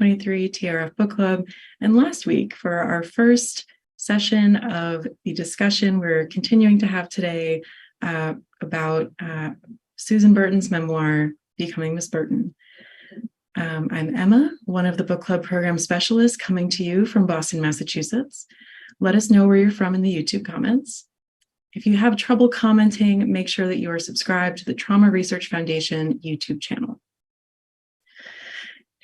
2023 TRF Book Club. And last week, for our first session of the discussion we're continuing to have today about Susan Burton's memoir, Becoming Miss Burton. I'm Emma, one of the book club program specialists coming to you from Boston, Massachusetts. Let us know where you're from in the YouTube comments. If you have trouble commenting, make sure that you are subscribed to the Trauma Research Foundation YouTube channel.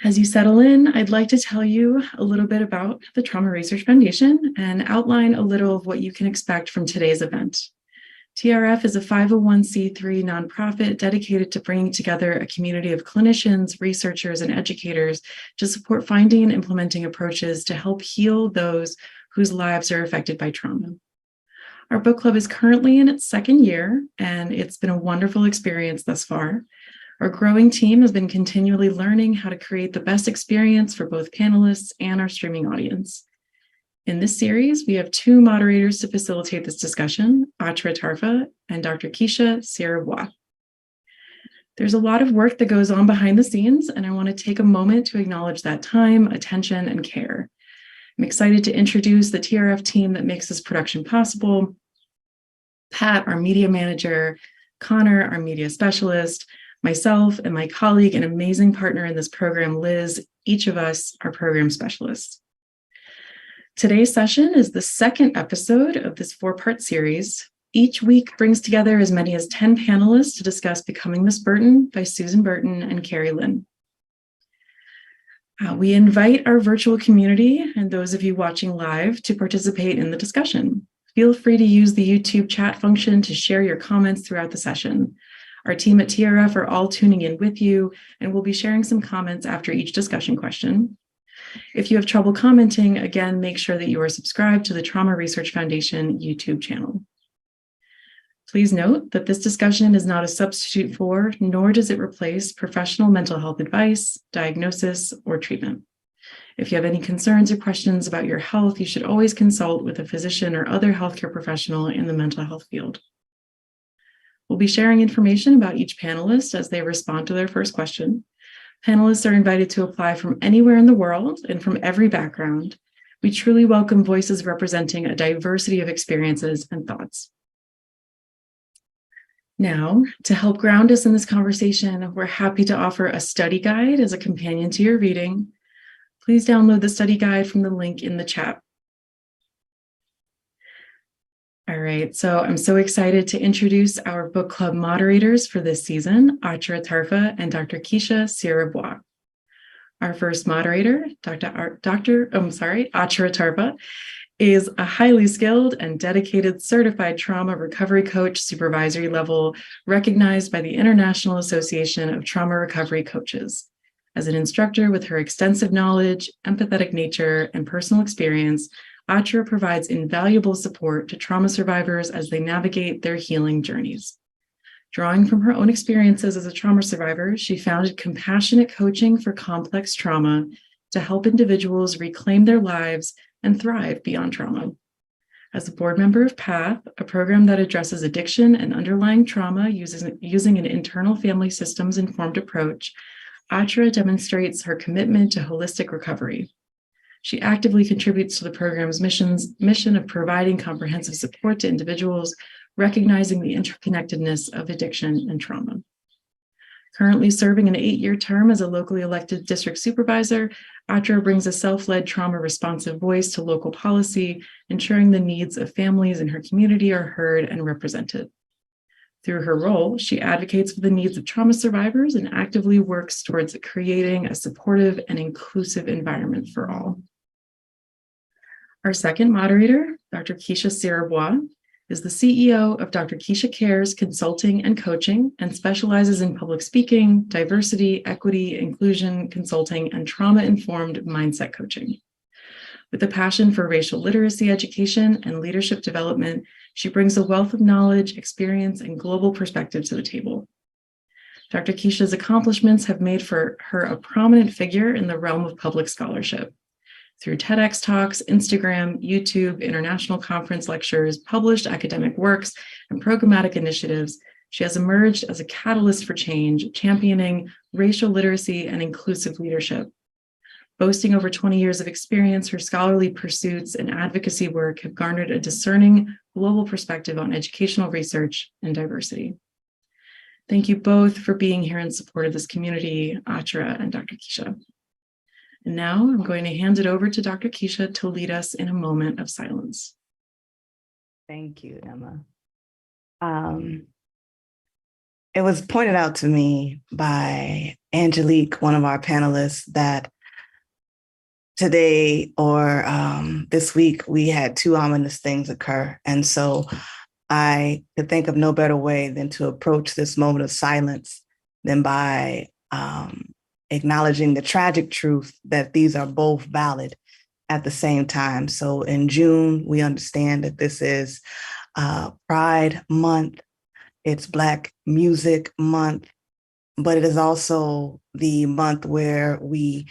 As you settle in, I'd like to tell you a little bit about the Trauma Research Foundation and outline a little of what you can expect from today's event. TRF is a 501c3 nonprofit dedicated to bringing together a community of clinicians, researchers, and educators to support finding and implementing approaches to help heal those whose lives are affected by trauma. Our book club is currently in its second year, and it's been a wonderful experience thus far. Our growing team has been continually learning how to create the best experience for both panelists and our streaming audience. In this series, we have two moderators to facilitate this discussion, Atra Tarfa and Dr. Keisha Sierra-Bois. There's a lot of work that goes on behind the scenes, and I want to take a moment to acknowledge that time, attention, and care. I'm excited to introduce the TRF team that makes this production possible. Pat, our media manager, Connor, our media specialist, myself, and my colleague and amazing partner in this program, Liz, each of us are program specialists. Today's session is the second episode of this four-part series. Each week brings together as many as 10 panelists to discuss Becoming Miss Burton by Susan Burton and Cari Lynn. We invite our virtual community and those of you watching live to participate in the discussion. Feel free to use the YouTube chat function to share your comments throughout the session. Our team at TRF are all tuning in with you, and we'll be sharing some comments after each discussion question. If you have trouble commenting, again, make sure that you are subscribed to the Trauma Research Foundation YouTube channel. Please note that this discussion is not a substitute for, nor does it replace professional mental health advice, diagnosis, or treatment. If you have any concerns or questions about your health, you should always consult with a physician or other healthcare professional in the mental health field. We'll be sharing information about each panelist as they respond to their first question. Panelists are invited to apply from anywhere in the world and from every background. We truly welcome voices representing a diversity of experiences and thoughts. Now, to help ground us in this conversation, we're happy to offer a study guide as a companion to your reading. Please download the study guide from the link in the chat. All right, so I'm so excited to introduce our book club moderators for this season, Atra Tarfa and Dr. Keisha Sierra-Bois. Our first moderator, Atra Tarfa, is a highly skilled and dedicated certified trauma recovery coach, supervisory level, recognized by the International Association of Trauma Recovery Coaches. As an instructor with her extensive knowledge, empathetic nature, and personal experience, Atra provides invaluable support to trauma survivors as they navigate their healing journeys. Drawing from her own experiences as a trauma survivor, she founded Compassionate Coaching for Complex Trauma to help individuals reclaim their lives and thrive beyond trauma. As a board member of PATH, a program that addresses addiction and underlying trauma using an internal family systems informed approach, Atra demonstrates her commitment to holistic recovery. She actively contributes to the program's mission of providing comprehensive support to individuals, recognizing the interconnectedness of addiction and trauma. Currently serving an 8-year term as a locally elected district supervisor, Atra brings a self-led trauma-responsive voice to local policy, ensuring the needs of families in her community are heard and represented. Through her role, she advocates for the needs of trauma survivors and actively works towards creating a supportive and inclusive environment for all. Our second moderator, Dr. Keisha Sierra-Bois, is the CEO of Dr. Keisha Cares Consulting and Coaching and specializes in public speaking, diversity, equity, inclusion, consulting, and trauma-informed mindset coaching. With a passion for racial literacy education and leadership development, she brings a wealth of knowledge, experience, and global perspective to the table. Dr. Keisha's accomplishments have made for her a prominent figure in the realm of public scholarship. Through TEDx talks, Instagram, YouTube, international conference lectures, published academic works, and programmatic initiatives, she has emerged as a catalyst for change, championing racial literacy and inclusive leadership. Boasting over 20 years of experience, her scholarly pursuits and advocacy work have garnered a discerning global perspective on educational research and diversity. Thank you both for being here in support of this community, Atra and Dr. Keisha. And now I'm going to hand it over to Dr. Keisha to lead us in a moment of silence. Thank you, Emma. It was pointed out to me by Angelique, one of our panelists, that today or this week we had two ominous things occur. And so I could think of no better way than to approach this moment of silence than by acknowledging the tragic truth that these are both valid at the same time. So in June, we understand that this is Pride Month. It's Black Music Month, but it is also the month where we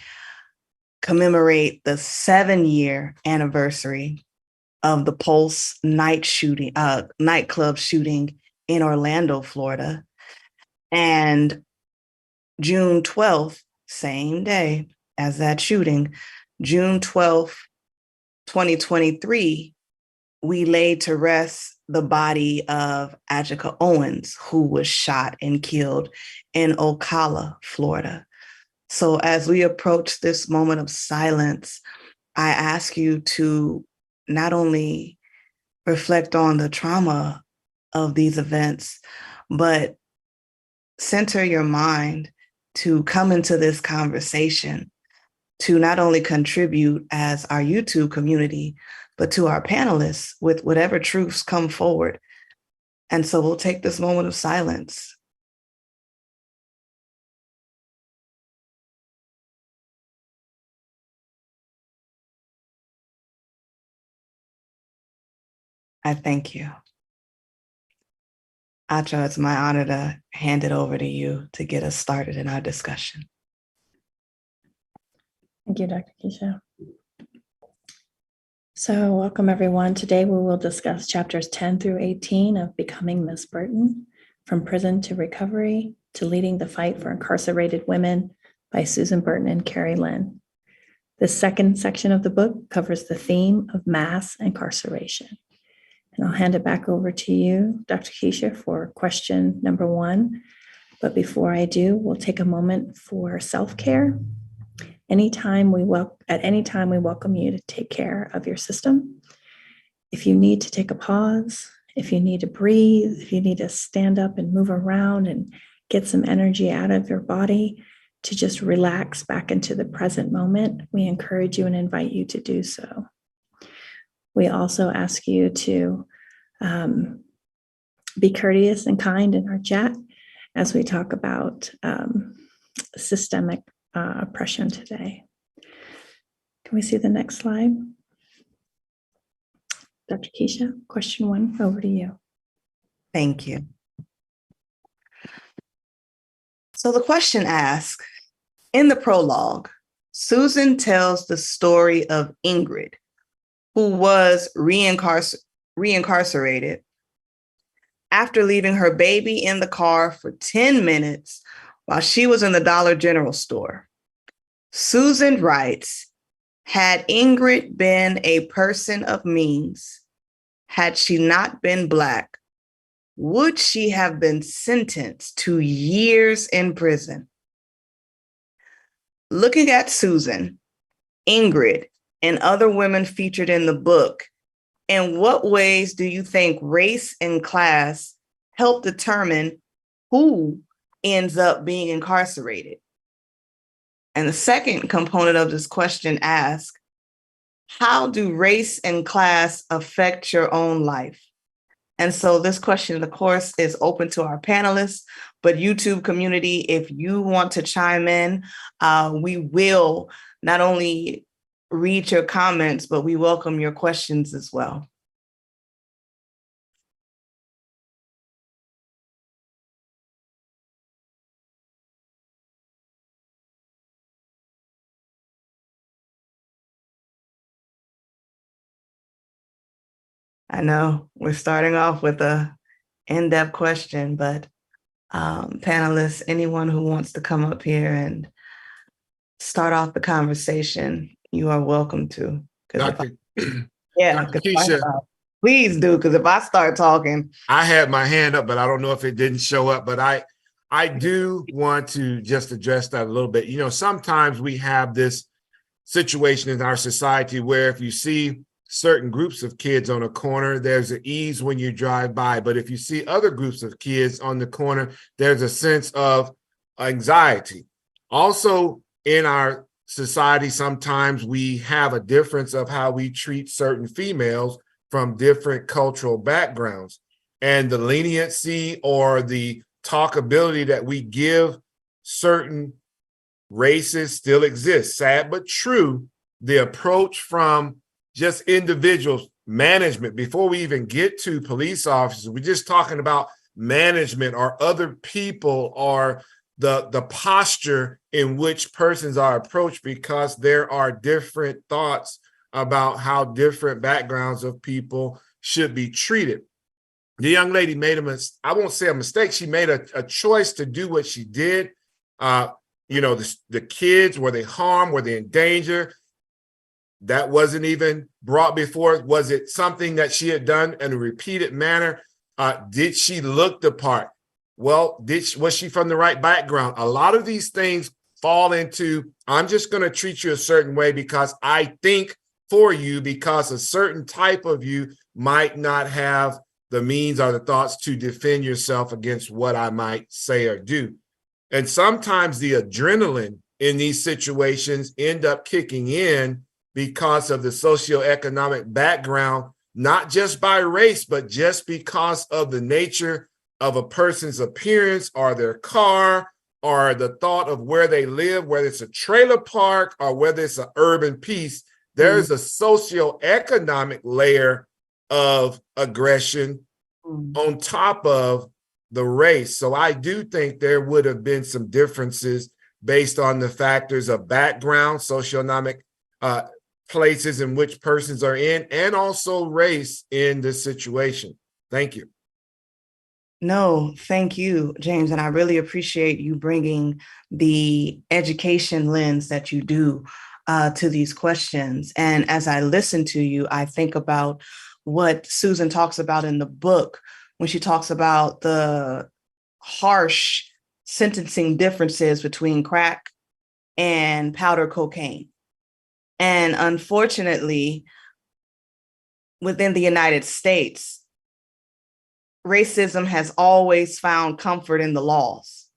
commemorate the 7-year anniversary of the Pulse nightclub shooting in Orlando, Florida. And June 12th, same day as that shooting, June 12th, 2023, we laid to rest the body of Ajika Owens, who was shot and killed in Ocala, Florida. So as we approach this moment of silence, I ask you to not only reflect on the trauma of these events, but center your mind to come into this conversation, to not only contribute as our YouTube community, but to our panelists with whatever truths come forward. And so we'll take this moment of silence. I thank you. Atra, it's my honor to hand it over to you to get us started in our discussion. Thank you, Dr. Keisha. So welcome, everyone. Today we will discuss chapters 10 through 18 of Becoming Miss Burton, From Prison to Recovery to Leading the Fight for Incarcerated Women by Susan Burton and Cari Lynn. The second section of the book covers the theme of mass incarceration. And I'll hand it back over to you, Dr. Keisha, for question number 1. But before I do, we'll take a moment for self-care. At any time, we welcome you to take care of your system. If you need to take a pause, if you need to breathe, if you need to stand up and move around and get some energy out of your body to just relax back into the present moment, we encourage you and invite you to do so. We also ask you to be courteous and kind in our chat as we talk about systemic oppression today. Can we see the next slide? Dr. Keisha, question 1, over to you. Thank you. So the question asks, in the prologue, Susan tells the story of Ingrid, who was reincarcerated after leaving her baby in the car for 10 minutes while she was in the Dollar General store. Susan writes, had Ingrid been a person of means, had she not been Black, would she have been sentenced to years in prison? Looking at Susan, Ingrid, and other women featured in the book, in what ways do you think race and class help determine who ends up being incarcerated? And the second component of this question asks, how do race and class affect your own life? And so this question, of course, is open to our panelists, but YouTube community, if you want to chime in, we will not only read your comments, but we welcome your questions as well. I know we're starting off with a in-depth question, but panelists, anyone who wants to come up here and start off the conversation, you are welcome to. Dr. Yeah, Dr. Keisha, please do, because if I start talking. I had my hand up, but I don't know if it didn't show up, but I do want to just address that a little bit. You know, sometimes we have this situation in our society where if you see certain groups of kids on a corner, there's an ease when you drive by. But if you see other groups of kids on the corner, there's a sense of anxiety. Also, in our society, sometimes we have a difference of how we treat certain females from different cultural backgrounds. And the leniency or the talkability that we give certain races still exists. Sad but true, the approach from just individuals, management, before we even get to police officers, we're just talking about management or other people or the posture in which persons are approached, because there are different thoughts about how different backgrounds of people should be treated. The young lady made I won't say a mistake, she made a choice to do what she did. You know, the kids, were they harmed? Were they in danger? That wasn't even brought before. Was it something that she had done in a repeated manner? Did she look the part? Well, was she from the right background? A lot of these things fall into, I'm just going to treat you a certain way because I think for you, because a certain type of you might not have the means or the thoughts to defend yourself against what I might say or do. And sometimes the adrenaline in these situations end up kicking in because of the socioeconomic background, not just by race, but just because of the nature of a person's appearance or their car or the thought of where they live, whether it's a trailer park or whether it's an urban piece. There's a socioeconomic layer of aggression on top of the race. So I do think there would have been some differences based on the factors of background, socioeconomic places in which persons are in, and also race in this situation. Thank you. No, thank you, James. And I really appreciate you bringing the education lens that you do to these questions. And as I listen to you, I think about what Susan talks about in the book when she talks about the harsh sentencing differences between crack and powder cocaine. And unfortunately, within the United States, racism has always found comfort in the laws.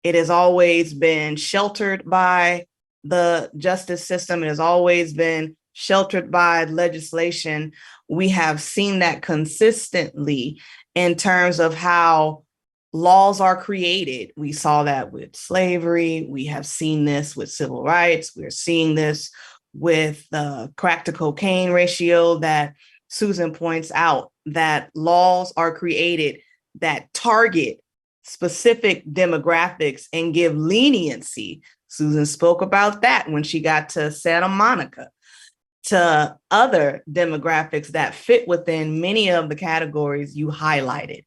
It has always been sheltered by the justice system. It has always been sheltered by legislation. We have seen that consistently in terms of how laws are created. We saw that with slavery. We have seen this with civil rights. We're seeing this with the crack to cocaine ratio that Susan points out, that laws are created that target specific demographics and give leniency. Susan spoke about that when she got to Santa Monica, to other demographics that fit within many of the categories you highlighted.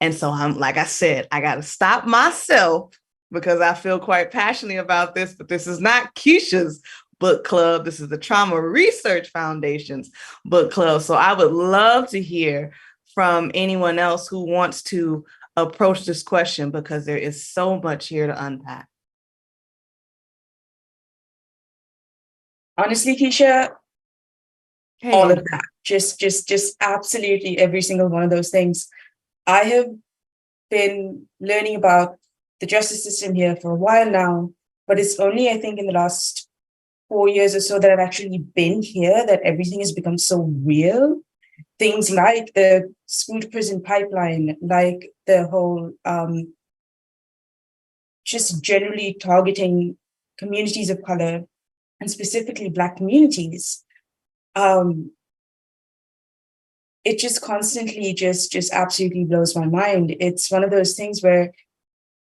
And so I'm, like I said, I got to stop myself because I feel quite passionately about this, but this is not Keisha's book club. This is the Trauma Research Foundation's book club. So I would love to hear from anyone else who wants to approach this question, because there is so much here to unpack. Honestly, Keisha, Hey. all of that, just absolutely every single one of those things. I have been learning about the justice system here for a while now, but it's only, I think, in the last 4 years or so that I've actually been here that everything has become so real. Things like the school to prison pipeline, like the whole just generally targeting communities of color and specifically Black communities. It just constantly just absolutely blows my mind. It's one of those things where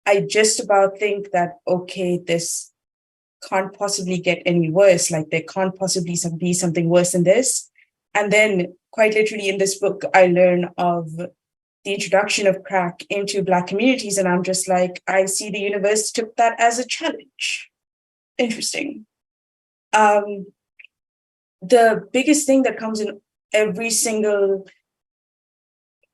I just about think that, okay, this can't possibly get any worse. Like there can't possibly be something worse than this. And then quite literally in this book, I learn of the introduction of crack into Black communities. And I'm just like, I see the universe took that as a challenge. interesting. The biggest thing that comes in every single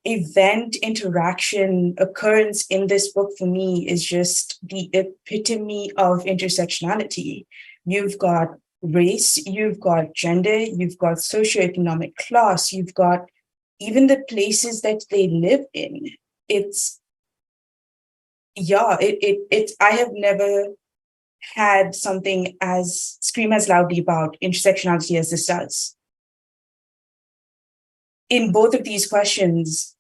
event, interaction, occurrence in this book for me is just the epitome of intersectionality. You've got race, you've got gender, you've got socioeconomic class, you've got even the places that they live in. I have never had something as scream as loudly about intersectionality as this does. In both of these questions,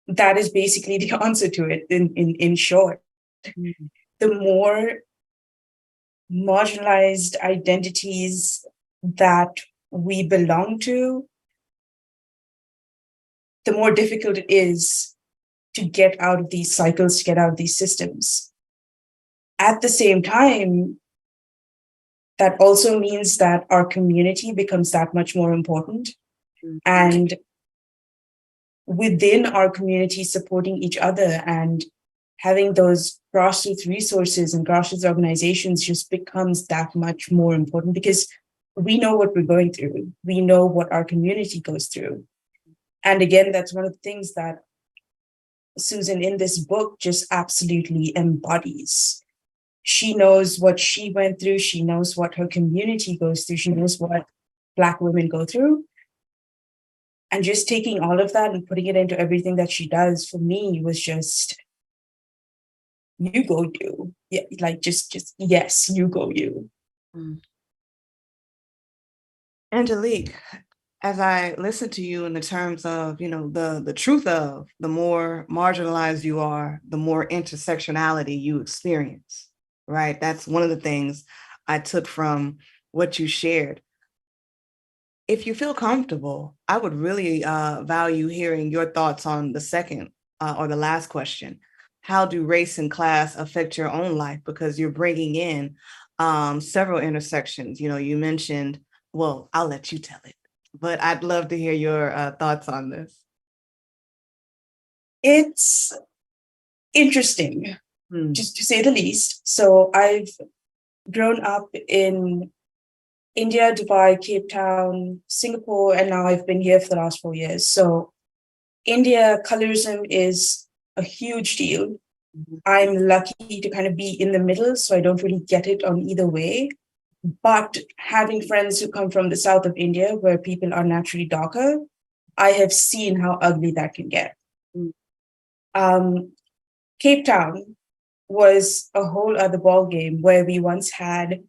that is basically the answer to it in short. Mm-hmm. The more marginalized identities that we belong to, the more difficult it is to get out of these cycles, to get out of these systems. At the same time, that also means that our community becomes that much more important. Mm-hmm. And within our community, supporting each other and having those grassroots resources and grassroots organizations just becomes that much more important, because we know what we're going through. We know what our community goes through. And again, that's one of the things that Susan in this book just absolutely embodies. She knows what she went through. She knows what her community goes through. She knows what Black women go through. And just taking all of that and putting it into everything that she does, for me, was just, you go you. Yeah, like just yes, you go you. Angelique, as I listen to you in the terms of, the truth of, the more marginalized you are, the more intersectionality you experience, right? That's one of the things I took from what you shared. If you feel comfortable, I would really value hearing your thoughts on the second or the last question. How do race and class affect your own life? Because you're bringing in several intersections. You mentioned, well, I'll let you tell it, but I'd love to hear your thoughts on this. It's interesting, just to say the least. So I've grown up in India, Dubai, Cape Town, Singapore, and now I've been here for the last 4 years. So India, colorism is a huge deal. Mm-hmm. I'm lucky to kind of be in the middle, so I don't really get it on either way. But having friends who come from the south of India, where people are naturally darker, I have seen how ugly that can get. Mm-hmm. Cape Town was a whole other ballgame, where we once had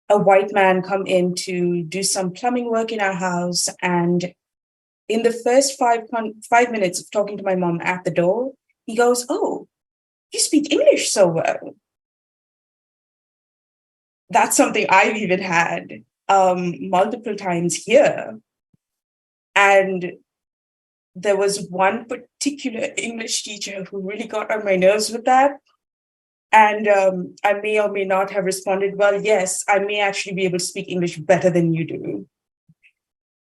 a white man come in to do some plumbing work in our house. And in the first 5 minutes of talking to my mom at the door, he goes, "Oh, you speak English so well." That's something I've even had multiple times here. And there was one particular English teacher who really got on my nerves with that. And I may or may not have responded, "Well, yes, I may actually be able to speak English better than you do,"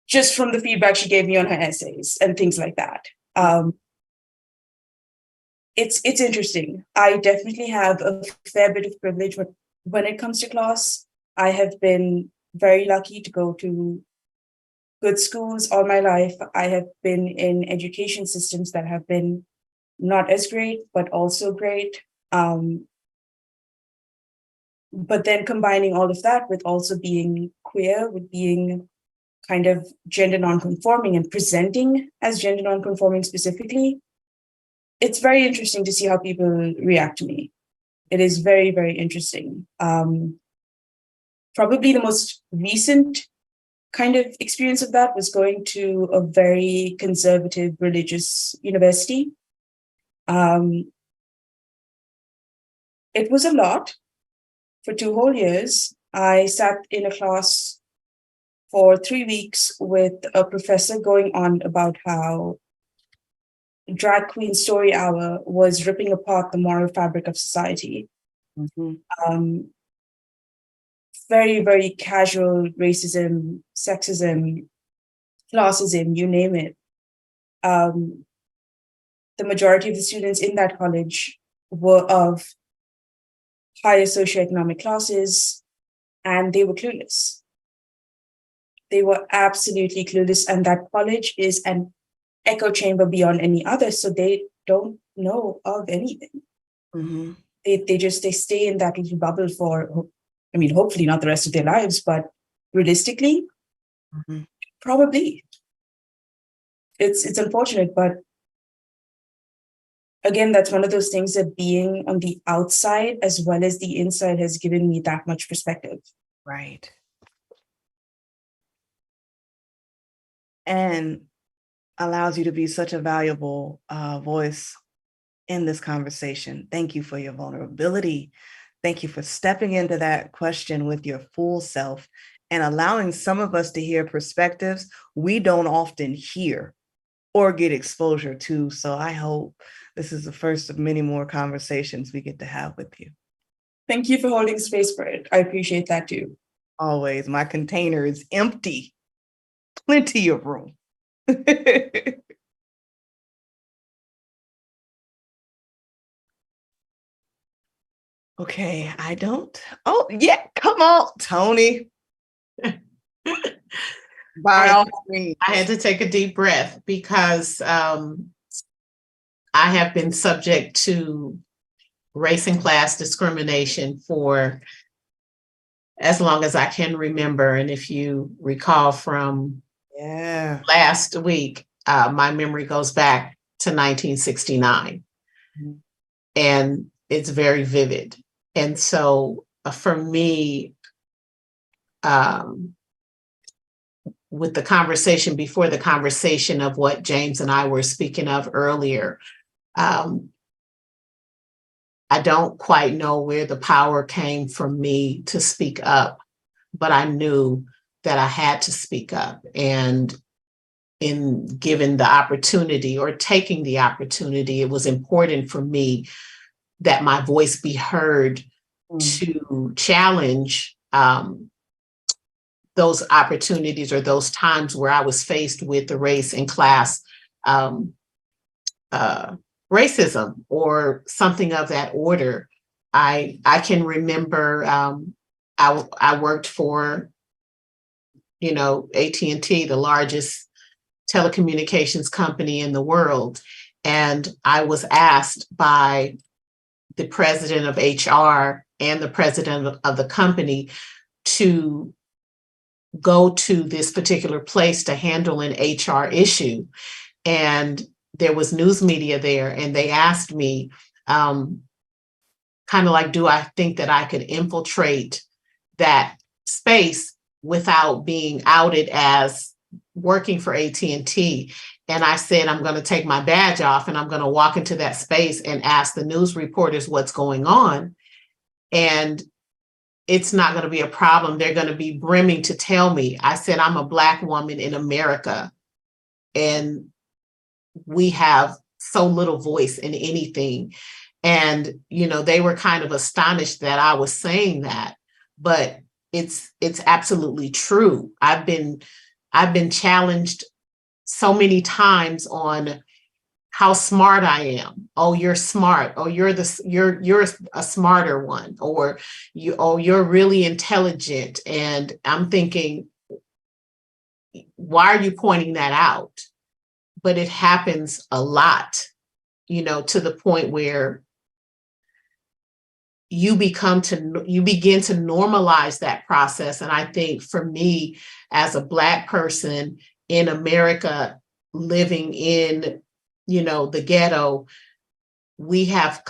just from the feedback she gave me on her essays and things like that. It's interesting. I definitely have a fair bit of privilege when it comes to class. I have been very lucky to go to good schools all my life. I have been in education systems that have been not as great, but also great. But then combining all of that with also being queer, with being kind of gender nonconforming and presenting as gender nonconforming specifically, it's very interesting to see how people react to me. It is very, very interesting. Probably the most recent kind of experience of that was going to a very conservative religious university. It was a lot. For 2 whole years, I sat in a class for 3 weeks with a professor going on about how drag queen story hour was ripping apart the moral fabric of society. Mm-hmm. Very, very casual racism, sexism, classism, you name it. The majority of the students in that college were of higher socioeconomic classes, and they were clueless. They were absolutely clueless, and that college is an echo chamber beyond any other, so they don't know of anything. Mhm. They stay in that little bubble for, I mean, hopefully not the rest of their lives, but realistically, Mhm. probably. It's unfortunate, but again, that's one of those things that being on the outside as well as the inside has given me that much perspective. Right. And allows you to be such a valuable voice in this conversation. Thank you for your vulnerability. Thank you for stepping into that question with your full self and allowing some of us to hear perspectives we don't often hear or get exposure to. So I hope this is the first of many more conversations we get to have with you. Thank you for holding space for it. I appreciate that too. Always. My container is empty. Plenty of room. Okay, I don't. Oh, yeah, come on, Tony. By all means. I had to take a deep breath because I have been subject to race and class discrimination for as long as I can remember. And if you recall from last week, my memory goes back to 1969. Mhm. And it's very vivid. And so for me, with the conversation before the conversation of what James and I were speaking of earlier, I don't quite know where the power came from me to speak up, but I knew that I had to speak up. And in given the opportunity or taking the opportunity, it was important for me that my voice be heard to challenge those opportunities or those times where I was faced with the race and class racism or something of that order. I can remember I worked for, AT&T, the largest telecommunications company in the world. And I was asked by the president of HR and the president of the company to go to this particular place to handle an HR issue. And there was news media there, and they asked me, kind of like, do I think that I could infiltrate that space without being outed as working for AT&T? And I said, I'm going to take my badge off and I'm going to walk into that space and ask the news reporters what's going on. And it's not going to be a problem. They're going to be brimming to tell me. I said, I'm a Black woman in America, and we have so little voice in anything. And, they were kind of astonished that I was saying that, but it's absolutely true. I've been challenged so many times on how smart I am. Oh, you're smart. Oh, you're a smarter one. Or you're really intelligent. And I'm thinking, why are you pointing that out? But it happens a lot, to the point where you begin to normalize that process. And I think for me, as a Black person in America, living in, the ghetto, we have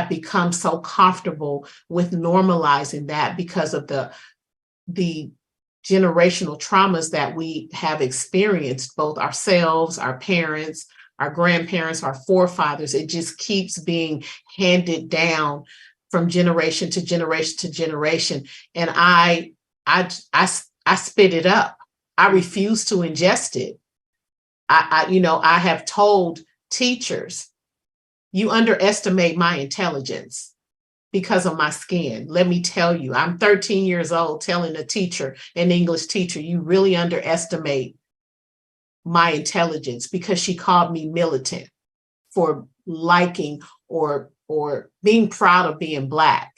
become so comfortable with normalizing that because of the generational traumas that we have experienced, both ourselves, our parents, our grandparents, our forefathers. It just keeps being handed down from generation to generation to generation. And I spit it up. I refuse to ingest it. I have told teachers, you underestimate my intelligence because of my skin. Let me tell you, I'm 13 years old telling a teacher, an English teacher, you really underestimate my intelligence, because she called me militant for liking or or being proud of being Black.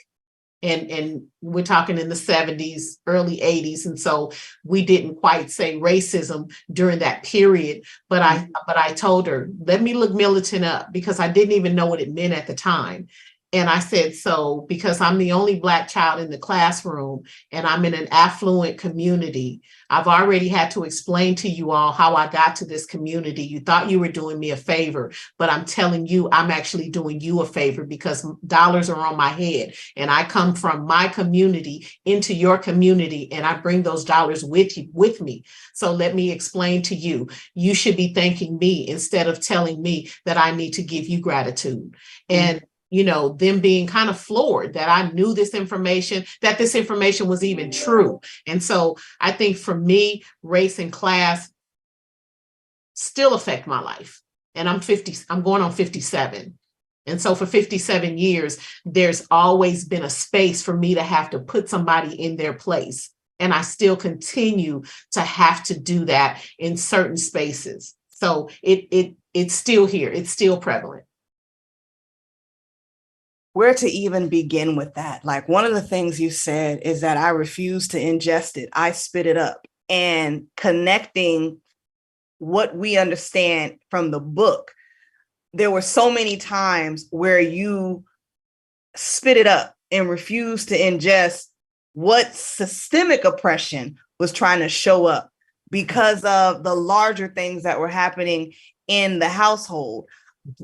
And we're talking in the 70s, early 80s. And so we didn't quite say racism during that period. But I told her, let me look militant up, because I didn't even know what it meant at the time. And I said, so because I'm the only Black child in the classroom and I'm in an affluent community, I've already had to explain to you all how I got to this community. You thought you were doing me a favor, but I'm telling you, I'm actually doing you a favor, because dollars are on my head. And I come from my community into your community, and I bring those dollars with me. So let me explain to you, you should be thanking me instead of telling me that I need to give you gratitude. And them being kind of floored that I knew this information, that this information was even true. And so I think for me, race and class still affect my life. And I'm going on 57. And so for 57 years, there's always been a space for me to have to put somebody in their place. And I still continue to have to do that in certain spaces. So it's still here. It's still prevalent. Where to even begin with that? Like, one of the things you said is that I refuse to ingest it. I spit it up. And connecting what we understand from the book, there were so many times where you spit it up and refused to ingest what systemic oppression was trying to show up because of the larger things that were happening in the household.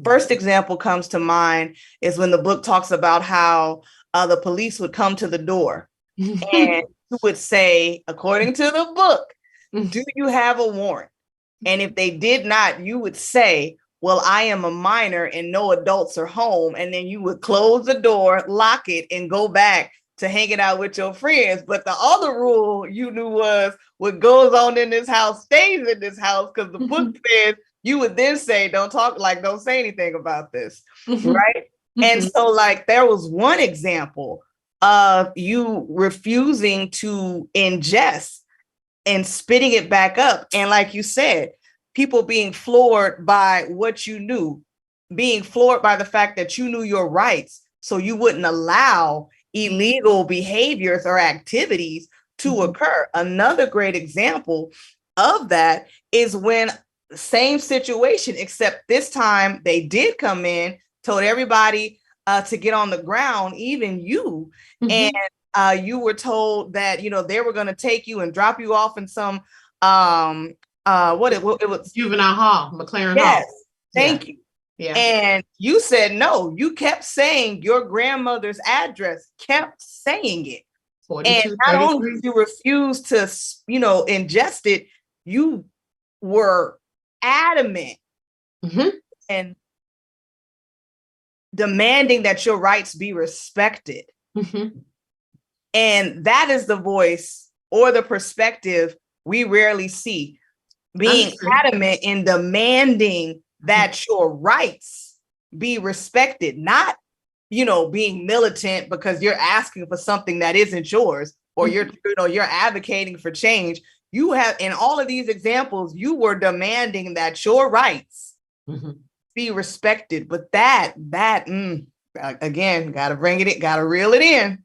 First example comes to mind is when the book talks about how the police would come to the door and you would say, according to the book, do you have a warrant? And if they did not, you would say, well, I am a minor and no adults are home. And then you would close the door, lock it, and go back to hanging out with your friends. But the other rule you knew was what goes on in this house stays in this house, because the book says you would then say, don't say anything about this, right? And so there was one example of you refusing to ingest and spitting it back up. And like you said, people being floored by what you knew, being floored by the fact that you knew your rights, so you wouldn't allow illegal behaviors or activities to occur. Another great example of that is when same situation, except this time they did come in, told everybody to get on the ground, even you. And you were told that, they were going to take you and drop you off in some, it was Juvenile Hall, McLaren yes, Hall. Thank you. Yeah. And you said no, you kept saying your grandmother's address, kept saying it. And not only did you refuse to, ingest it, you were adamant and demanding that your rights be respected. And that is the voice or the perspective we rarely see. Being adamant in demanding that your rights be respected, not, being militant because you're asking for something that isn't yours, or you're advocating for change. You have, in all of these examples, you were demanding that your rights be respected. But that again, got to reel it in.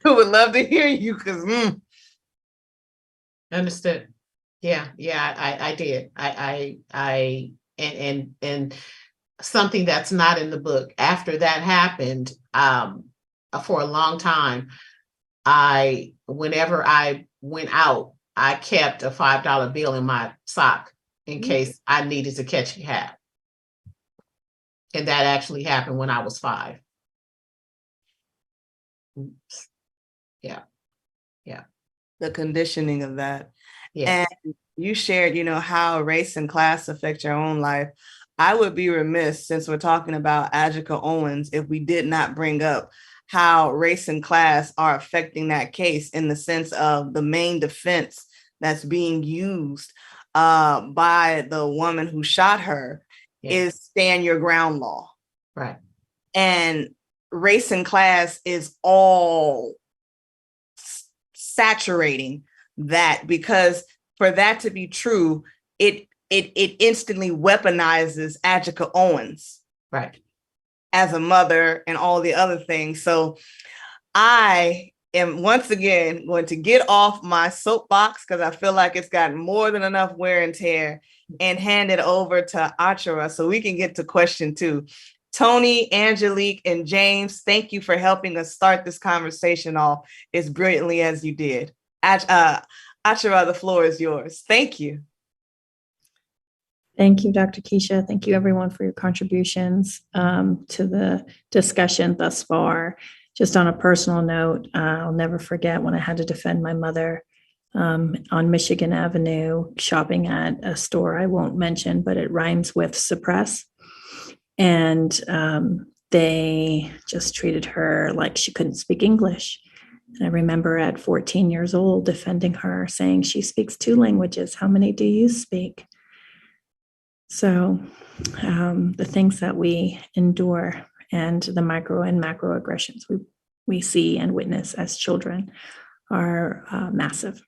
Would love to hear you, because Understood. Yeah, I did. And something that's not in the book. After that happened, for a long time, whenever I went out, I kept a $5 bill in my sock in case I needed to catch a cab. And that actually happened when I was 5. Yeah. The conditioning of that. Yes. And you shared, how race and class affect your own life. I would be remiss, since we're talking about Adjika Owens, if we did not bring up how race and class are affecting that case, in the sense of the main defense that's being used by the woman who shot her is stand your ground law. Right. And race and class is all saturating that, because for that to be true, it instantly weaponizes Adjika Owens. Right. as a mother and all the other things. So I am once again going to get off my soapbox because I feel like it's gotten more than enough wear and tear, and hand it over to Achara so we can get to question 2. Tony, Angelique, and James, thank you for helping us start this conversation off as brilliantly as you did. Achara, the floor is yours. Thank you. Thank you, Dr. Keisha. Thank you, everyone, for your contributions to the discussion thus far. Just on a personal note, I'll never forget when I had to defend my mother on Michigan Avenue, shopping at a store I won't mention, but it rhymes with suppress. And they just treated her like she couldn't speak English. And I remember at 14 years old defending her, saying she speaks 2 languages. How many do you speak? So the things that we endure and the micro and macro aggressions we see and witness as children are massive.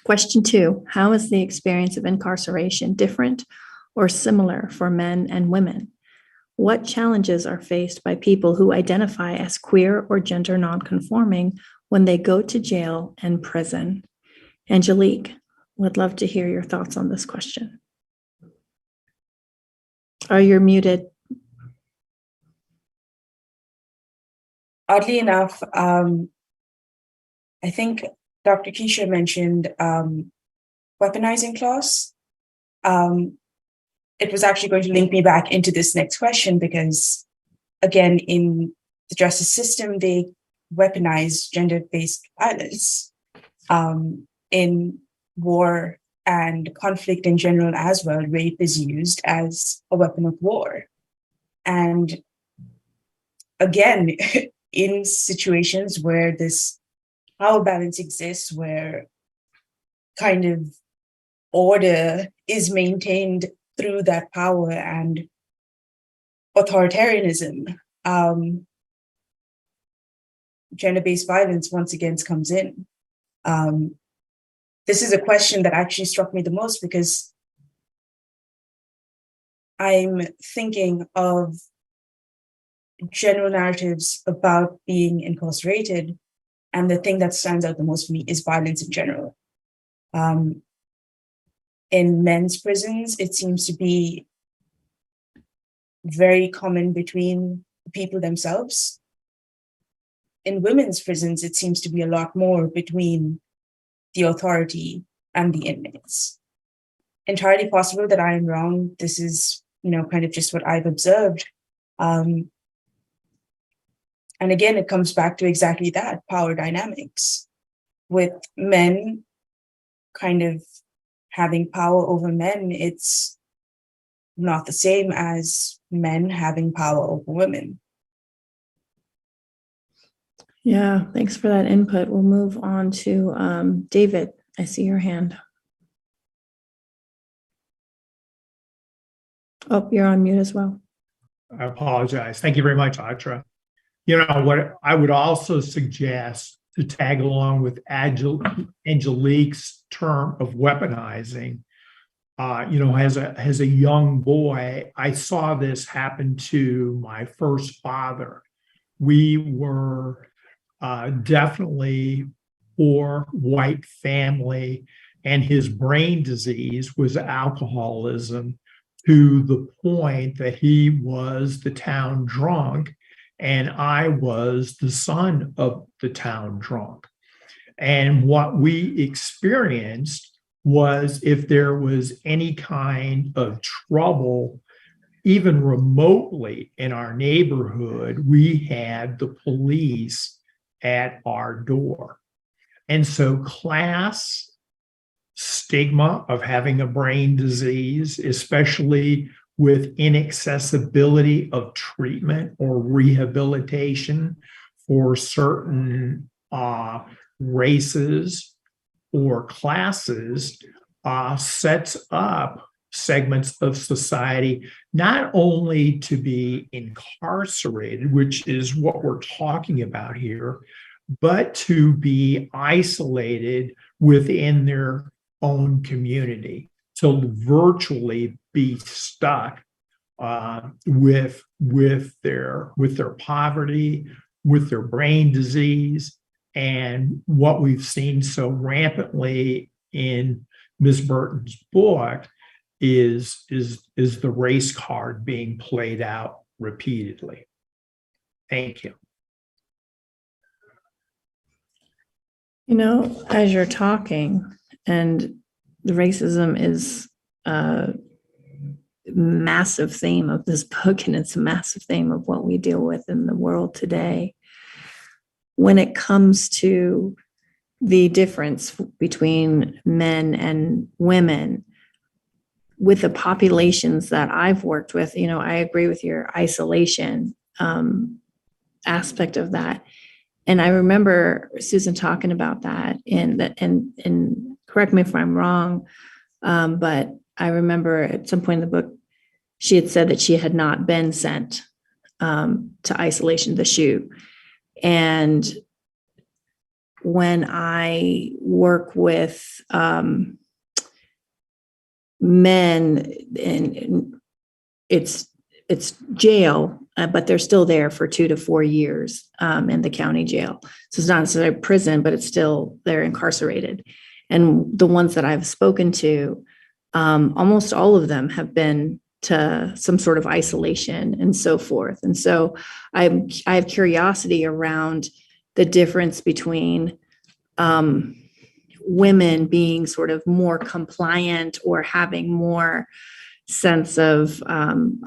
Question 2, how is the experience of incarceration different or similar for men and women? What challenges are faced by people who identify as queer or gender nonconforming when they go to jail and prison? Angelique, would love to hear your thoughts on this question. Oh, you're muted. Oddly enough, I think Dr. Keisha mentioned weaponizing clause. It was actually going to link me back into this next question because, again, in the justice system, they weaponize gender-based violence. In war and conflict in general as well, rape is used as a weapon of war. And again, in situations where this power balance exists, where kind of order is maintained through that power and authoritarianism, gender-based violence once again comes in. This is a question that actually struck me the most because I'm thinking of general narratives about being incarcerated, and the thing that stands out the most for me is violence in general. In men's prisons, it seems to be very common between the people themselves. In women's prisons, it seems to be a lot more between the authority and the inmates. Entirely possible that I am wrong. This is, kind of just what I've observed. And again, it comes back to exactly that, power dynamics, with men kind of having power over men. It's not the same as men having power over women. Yeah, thanks for that input. We'll move on to David. I see your hand. Oh, you're on mute as well. I apologize. Thank you very much, Atra. What I would also suggest to tag along with Angelique's term of weaponizing, as a young boy, I saw this happen to my first father. We were definitely poor white family, and his brain disease was alcoholism, to the point that he was the town drunk and I was the son of the town drunk. And what we experienced was, if there was any kind of trouble, even remotely in our neighborhood, we had the police at our door. And so class, stigma of having a brain disease, especially with inaccessibility of treatment or rehabilitation for certain races or classes, sets up segments of society not only to be incarcerated, which is what we're talking about here, but to be isolated within their own community, to virtually be stuck with their poverty, with their brain disease, and what we've seen so rampantly in Ms. Burton's book is the race card being played out repeatedly. Thank you. You know, as you're talking, and the racism is a massive theme of this book, and it's a massive theme of what we deal with in the world today. When it comes to the difference between men and women, with the populations that I've worked with, you know, I agree with your isolation aspect of that. And I remember Susan talking about that and correct me if I'm wrong, but I remember at some point in the book, she had said that she had not been sent to isolation, the SHU. And when I work with men, and it's jail, but they're still there for 2 to 4 years in the county jail. So it's not necessarily prison, but it's still, they're incarcerated. And the ones that I've spoken to, almost all of them have been to some sort of isolation and so forth. And so I have curiosity around the difference between women being sort of more compliant or having more sense of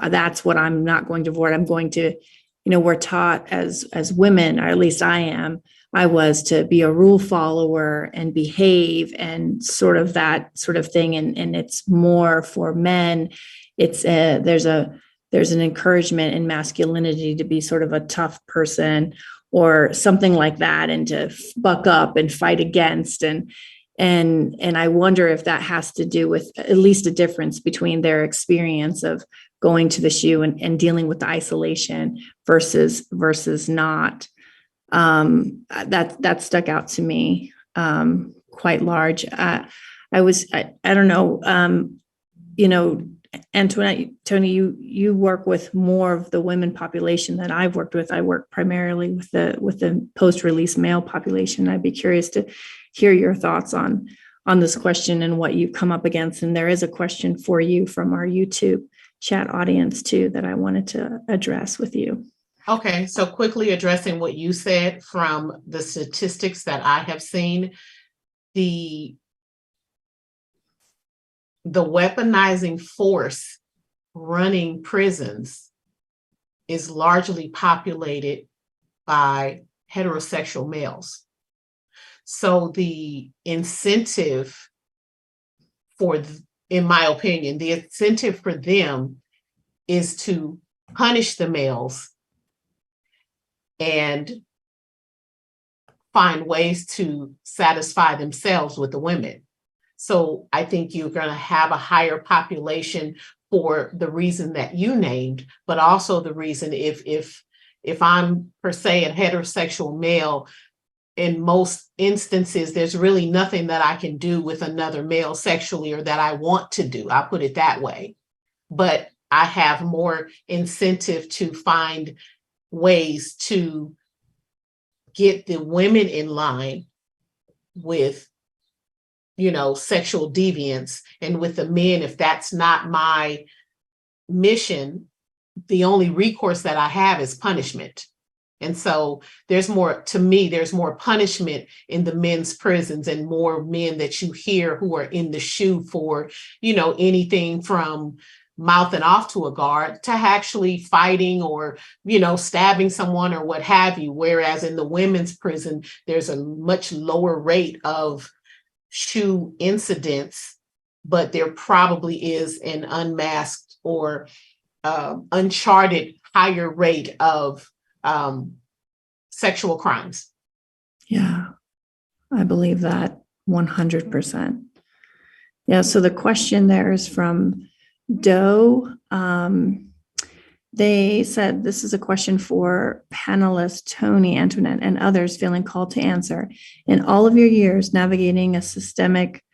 that's what I'm not going to avoid. I'm going to, you know, we're taught as women, or at least I was to be a rule follower and behave and sort of that sort of thing. And it's more for men. It's there's an encouragement in masculinity to be sort of a tough person or something like that, and to buck up and fight against. And I wonder if that has to do with at least a difference between their experience of going to the SHU and dealing with the isolation versus not. That stuck out to me quite large. I don't know, you know, Antoinette, Tony, you work with more of the women population that I've worked with. I work primarily with the post-release male population. I'd be curious to hear your thoughts on this question and what you've come up against. And there is a question for you from our YouTube chat audience too that I wanted to address with you. Okay, so quickly addressing what you said from the statistics that I have seen, the weaponizing force running prisons is largely populated by heterosexual males. So the incentive in my opinion, the incentive for them is to punish the males and find ways to satisfy themselves with the women. So I think you're going to have a higher population for the reason that you named, but also the reason if I'm per se a heterosexual male, in most instances, there's really nothing that I can do with another male sexually or that I want to do. I'll put it that way. But I have more incentive to find ways to get the women in line with, you know, sexual deviance. And with the men, if that's not my mission, the only recourse that I have is punishment. And so there's more punishment in the men's prisons, and more men that you hear who are in the SHU for, you know, anything from mouthing off to a guard to actually fighting or, you know, stabbing someone or what have you. Whereas in the women's prison, there's a much lower rate of SHU incidents, but there probably is an unmasked or uncharted higher rate of sexual crimes. Yeah, I believe that 100%. Yeah, so the question there is from Doe. They said, this is a question for panelists Tony, Antoinette, and others feeling called to answer. In all of your years navigating a systemic,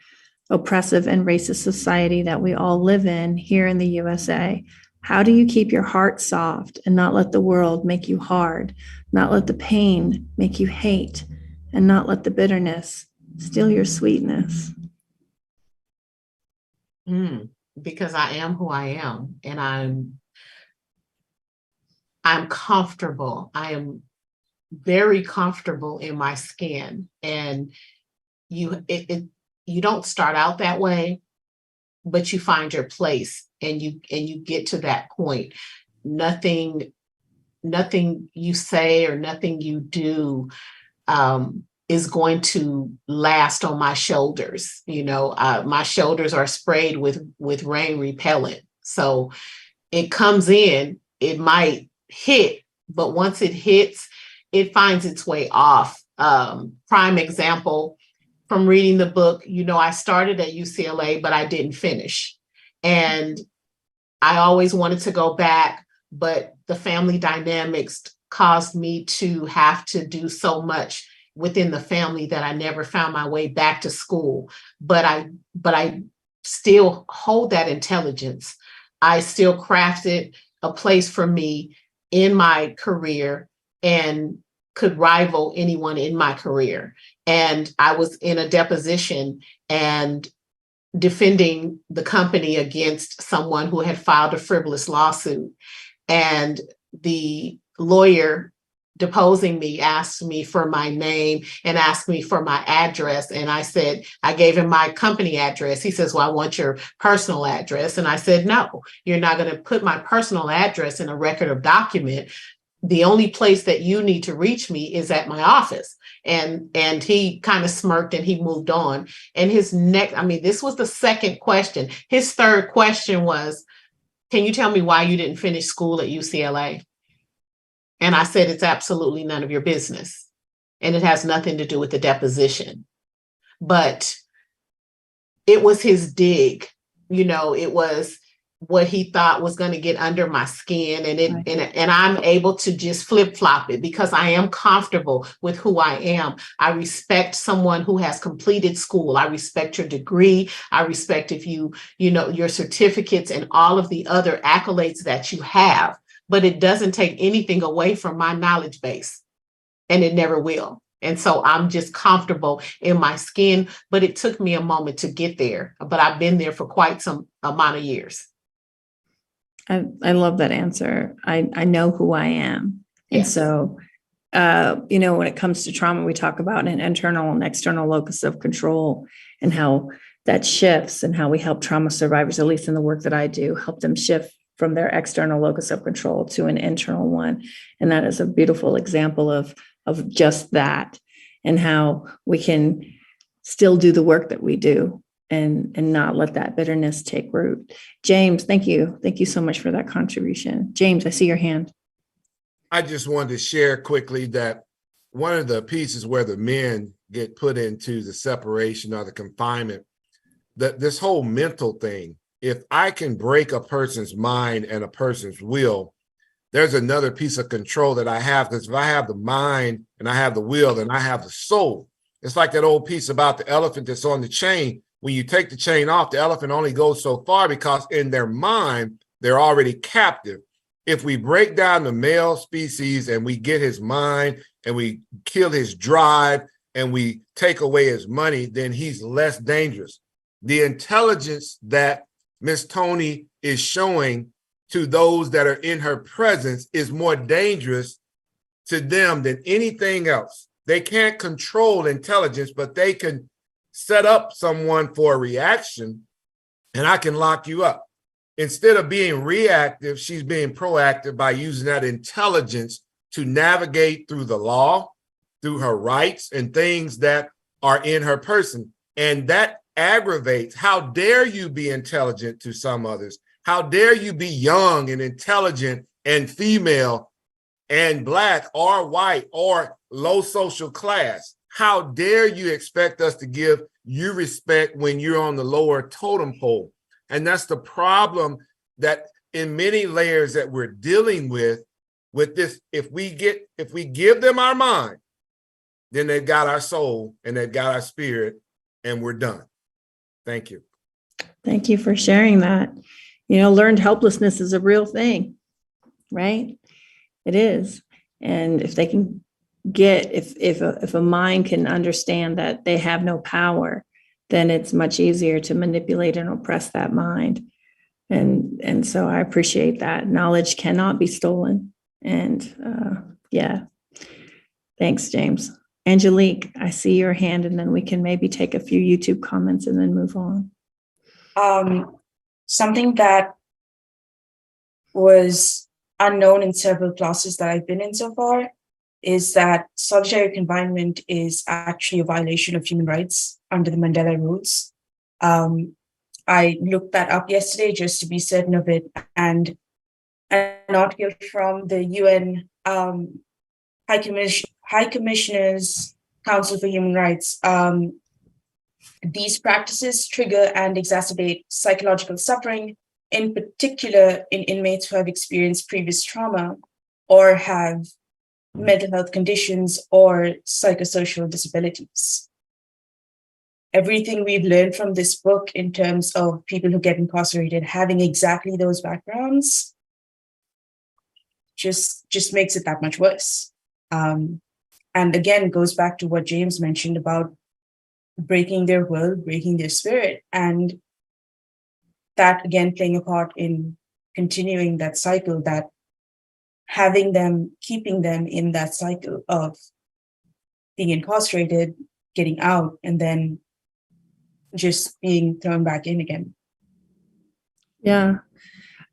oppressive, and racist society that we all live in here in the USA, How do you keep your heart soft and not let the world make you hard, not let the pain make you hate, and not let the bitterness steal your sweetness? Because I am who I am, and I'm comfortable. I am very comfortable in my skin, and you don't start out that way, but you find your place, and you get to that point. Nothing you say or nothing you do is going to last on my shoulders. My shoulders are sprayed with rain repellent, so it comes in. It might hit, but once it hits, it finds its way off. Prime example from reading the book, I started at UCLA, but I didn't finish. And I always wanted to go back, but the family dynamics caused me to have to do so much within the family that I never found my way back to school. But I still hold that intelligence. I still crafted a place for me in my career and could rival anyone in my career. And I was in a deposition and defending the company against someone who had filed a frivolous lawsuit. And the lawyer deposing me asked me for my name and asked me for my address. And I said, I gave him my company address. He says, well, I want your personal address. And I said, no, you're not going to put my personal address in a record of document. The only place that you need to reach me is at my office. And he kind of smirked and he moved on. And this was the second question. His third question was, can you tell me why you didn't finish school at UCLA? And I said, it's absolutely none of your business. And it has nothing to do with the deposition. But it was his dig, it was what he thought was going to get under my skin. And I'm able to just flip-flop it because I am comfortable with who I am. I respect someone who has completed school. I respect your degree. I respect your certificates and all of the other accolades that you have, but it doesn't take anything away from my knowledge base, and it never will. And so I'm just comfortable in my skin, but it took me a moment to get there, but I've been there for quite some amount of years. I love that answer. I know who I am. And Yes. so, when it comes to trauma, we talk about an internal and external locus of control and how that shifts and how we help trauma survivors, at least in the work that I do, help them shift from their external locus of control to an internal one. And that is a beautiful example of just that and how we can still do the work that we do and not let that bitterness take root. James, thank you. Thank you so much for that contribution. James, I see your hand. I just wanted to share quickly that one of the pieces where the men get put into the separation or the confinement, that this whole mental thing, if I can break a person's mind and a person's will, there's another piece of control that I have, because if I have the mind and I have the will, then I have the soul. It's like that old piece about the elephant that's on the chain. When you take the chain off, the elephant only goes so far because in their mind, they're already captive. If we break down the male species and we get his mind and we kill his drive and we take away his money, then he's less dangerous. The intelligence that Miss Toni is showing to those that are in her presence is more dangerous to them than anything else. They can't control intelligence, but they can set up someone for a reaction, and I can lock you up. Instead of being reactive, she's being proactive by using that intelligence to navigate through the law, through her rights and things that are in her person. And that aggravates. How dare you be intelligent to some others? How dare you be young and intelligent and female and Black or white or low social class? How dare you expect us to give you respect when you're on the lower totem pole? And that's the problem that in many layers that we're dealing with this. If we give them our mind, then they've got our soul and they've got our spirit, and we're done. Thank you. Thank you for sharing that. Learned helplessness is a real thing, right? It is. And if they can if a mind can understand that they have no power, then it's much easier to manipulate and oppress that mind. And so I appreciate that. Knowledge cannot be stolen. And yeah, thanks, James. Angelique, I see your hand, and then we can maybe take a few YouTube comments and then move on. Something that was unknown in several classes that I've been in so far is that solitary confinement is actually a violation of human rights under the Mandela rules. I looked that up yesterday just to be certain of it, and an article from the UN High Commissioner's Council for Human Rights. These practices trigger and exacerbate psychological suffering, in particular in inmates who have experienced previous trauma or have mental health conditions or psychosocial disabilities. Everything we've learned from this book in terms of people who get incarcerated having exactly those backgrounds just makes it that much worse. And again, goes back to what James mentioned about breaking their will, breaking their spirit, and that again playing a part in continuing that cycle, that keeping them in that cycle of being incarcerated, getting out, and then just being thrown back in again. Yeah.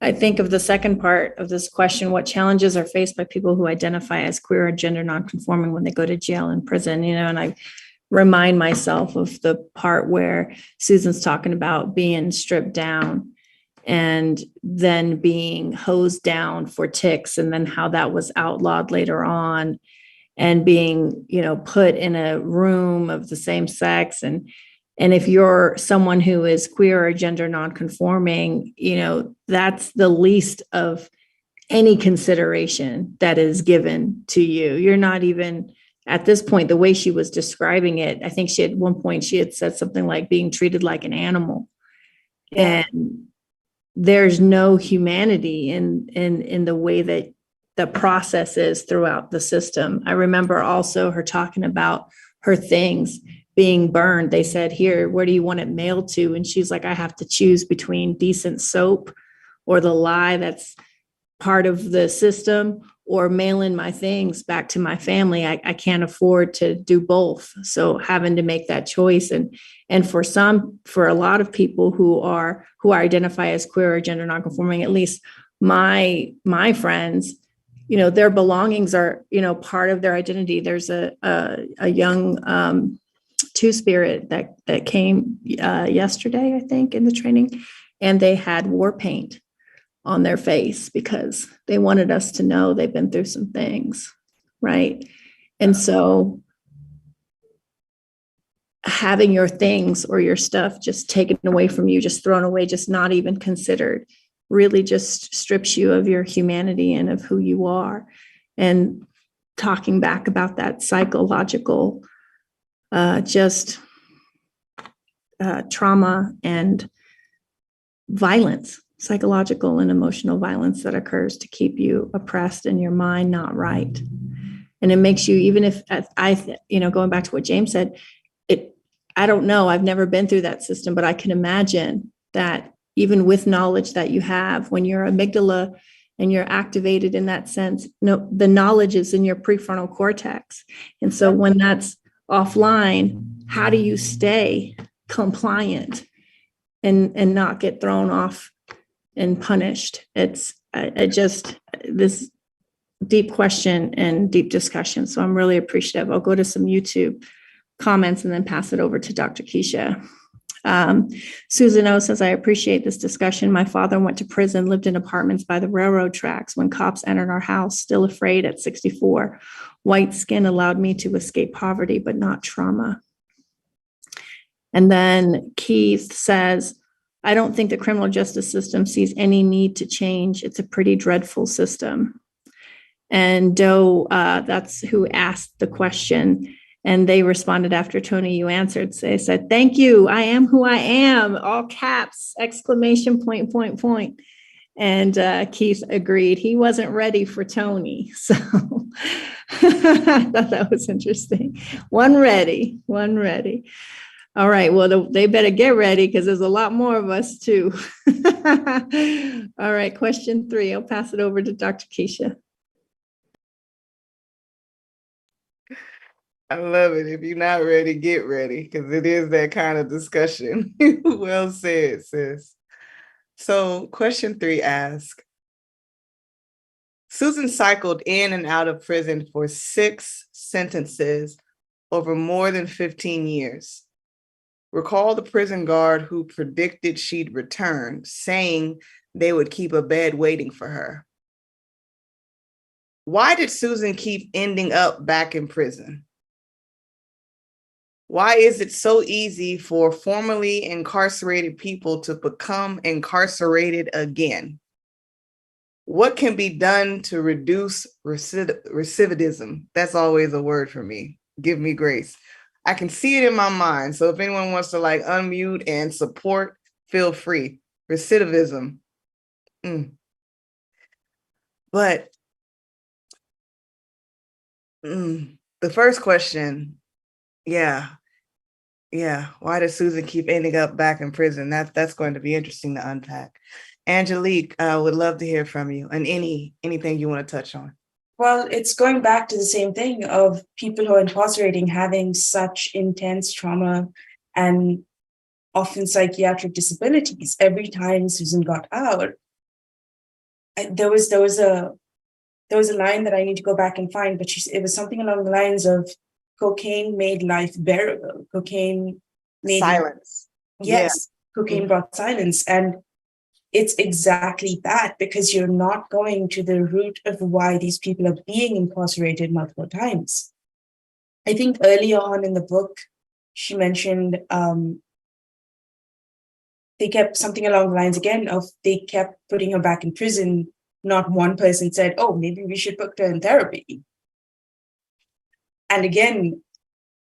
I think of the second part of this question: what challenges are faced by people who identify as queer or gender nonconforming when they go to jail and prison? And I remind myself of the part where Susan's talking about being stripped down and then being hosed down for ticks, and then how that was outlawed later on, and being, put in a room of the same sex. And if you're someone who is queer or gender nonconforming, that's the least of any consideration that is given to you. You're not even, at this point, the way she was describing it, I think at one point she had said something like being treated like an animal. Yeah. And there's no humanity in the way that the process is throughout the system. I remember also her talking about her things being burned. They said, here, where do you want it mailed to? And she's like, I have to choose between decent soap or the lie that's part of the system, or mailing my things back to my family. I can't afford to do both. So having to make that choice. And for a lot of people who identify as queer or gender nonconforming, at least my friends, their belongings are, part of their identity. There's a young Two-Spirit that came yesterday, I think, in the training, and they had war paint on their face because they wanted us to know they've been through some things, right? And so having your things or your stuff just taken away from you, just thrown away, just not even considered, really just strips you of your humanity and of who you are. And talking back about that psychological trauma and violence, psychological and emotional violence that occurs to keep you oppressed and your mind not right. And it makes you, even if going back to what James said, I don't know, I've never been through that system, but I can imagine that even with knowledge that you have, when your amygdala and you're activated in that sense, the knowledge is in your prefrontal cortex. And so when that's offline, how do you stay compliant and not get thrown off and punished? It's this deep question and deep discussion. So I'm really appreciative. I'll go to some YouTube comments and then pass it over to Dr. Keisha. Susan O says, I appreciate this discussion. My father went to prison, lived in apartments by the railroad tracks. When cops entered our house, still afraid at 64. White skin allowed me to escape poverty, but not trauma. And then Keith says, I don't think the criminal justice system sees any need to change. It's a pretty dreadful system. And Doe, that's who asked the question. And they responded after, Tony, you answered. They said, thank you. I am who I am. All caps, exclamation point, point, point. And Keith agreed. He wasn't ready for Tony. So I thought that was interesting. One ready. All right. Well, they better get ready because there's a lot more of us too. All right. Question 3. I'll pass it over to Dr. Keisha. I love it. If you're not ready, get ready, because it is that kind of discussion. Well said, sis. So question 3 asks, Susan cycled in and out of prison for 6 sentences over more than 15 years. Recall the prison guard who predicted she'd return, saying they would keep a bed waiting for her. Why did Susan keep ending up back in prison? Why is it so easy for formerly incarcerated people to become incarcerated again? What can be done to reduce recidivism? That's always a word for me. Give me grace. I can see it in my mind. So if anyone wants to like unmute and support, feel free. Recidivism. But the first question, yeah. Why does Susan keep ending up back in prison? That's going to be interesting to unpack. Angelique, I would love to hear from you, and anything you want to touch on. Well, it's going back to the same thing of people who are incarcerating having such intense trauma and often psychiatric disabilities. Every time Susan got out, there was a line that I need to go back and find, but it was something along the lines of cocaine made life bearable. Cocaine made silence. Yes, yeah. Cocaine brought silence. And it's exactly that, because you're not going to the root of why these people are being incarcerated multiple times. I think earlier on in the book, she mentioned they kept something along the lines again of they kept putting her back in prison. Not one person said, oh, maybe we should put her in therapy. And again,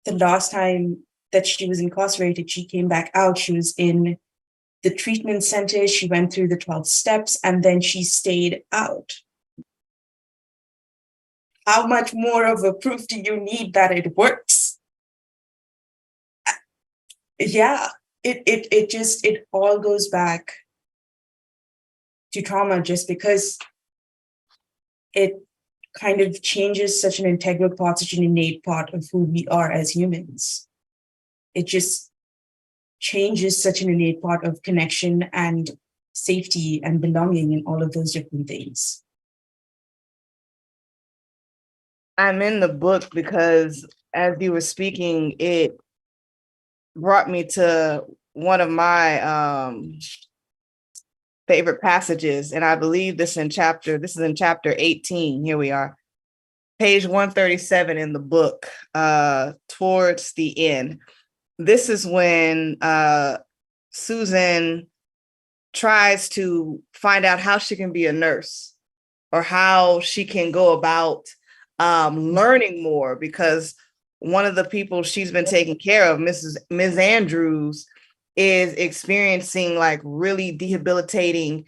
the last time that she was incarcerated, she came back out. She was in the treatment center. She went through the 12 steps and then she stayed out. How much more of a proof do you need that it works? Yeah, it all goes back to trauma, just because it kind of changes such an integral part, such an innate part of who we are as humans. It just changes such an innate part of connection and safety and belonging and all of those different things. I'm in the book because as you were speaking, it brought me to one of my favorite passages. And I believe this is in chapter 18. Here we are. Page 137 in the book, towards the end. This is when Susan tries to find out how she can be a nurse or how she can go about learning more, because one of the people she's been taking care of, Ms. Andrews, is experiencing like really debilitating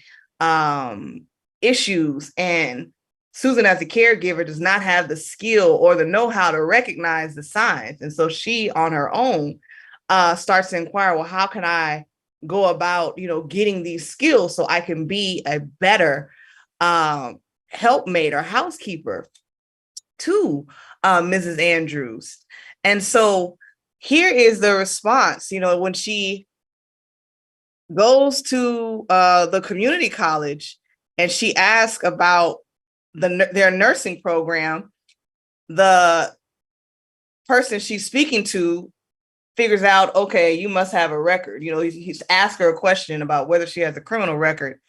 issues. And Susan, as a caregiver, does not have the skill or the know-how to recognize the signs. And so she, on her own, starts to inquire, well, how can I go about, getting these skills so I can be a better helpmate or housekeeper to Mrs. Andrews. And so here is the response, when she goes to the community college and she asks about their nursing program. The person she's speaking to figures out, okay, you must have a record. He's asked her a question about whether she has a criminal record.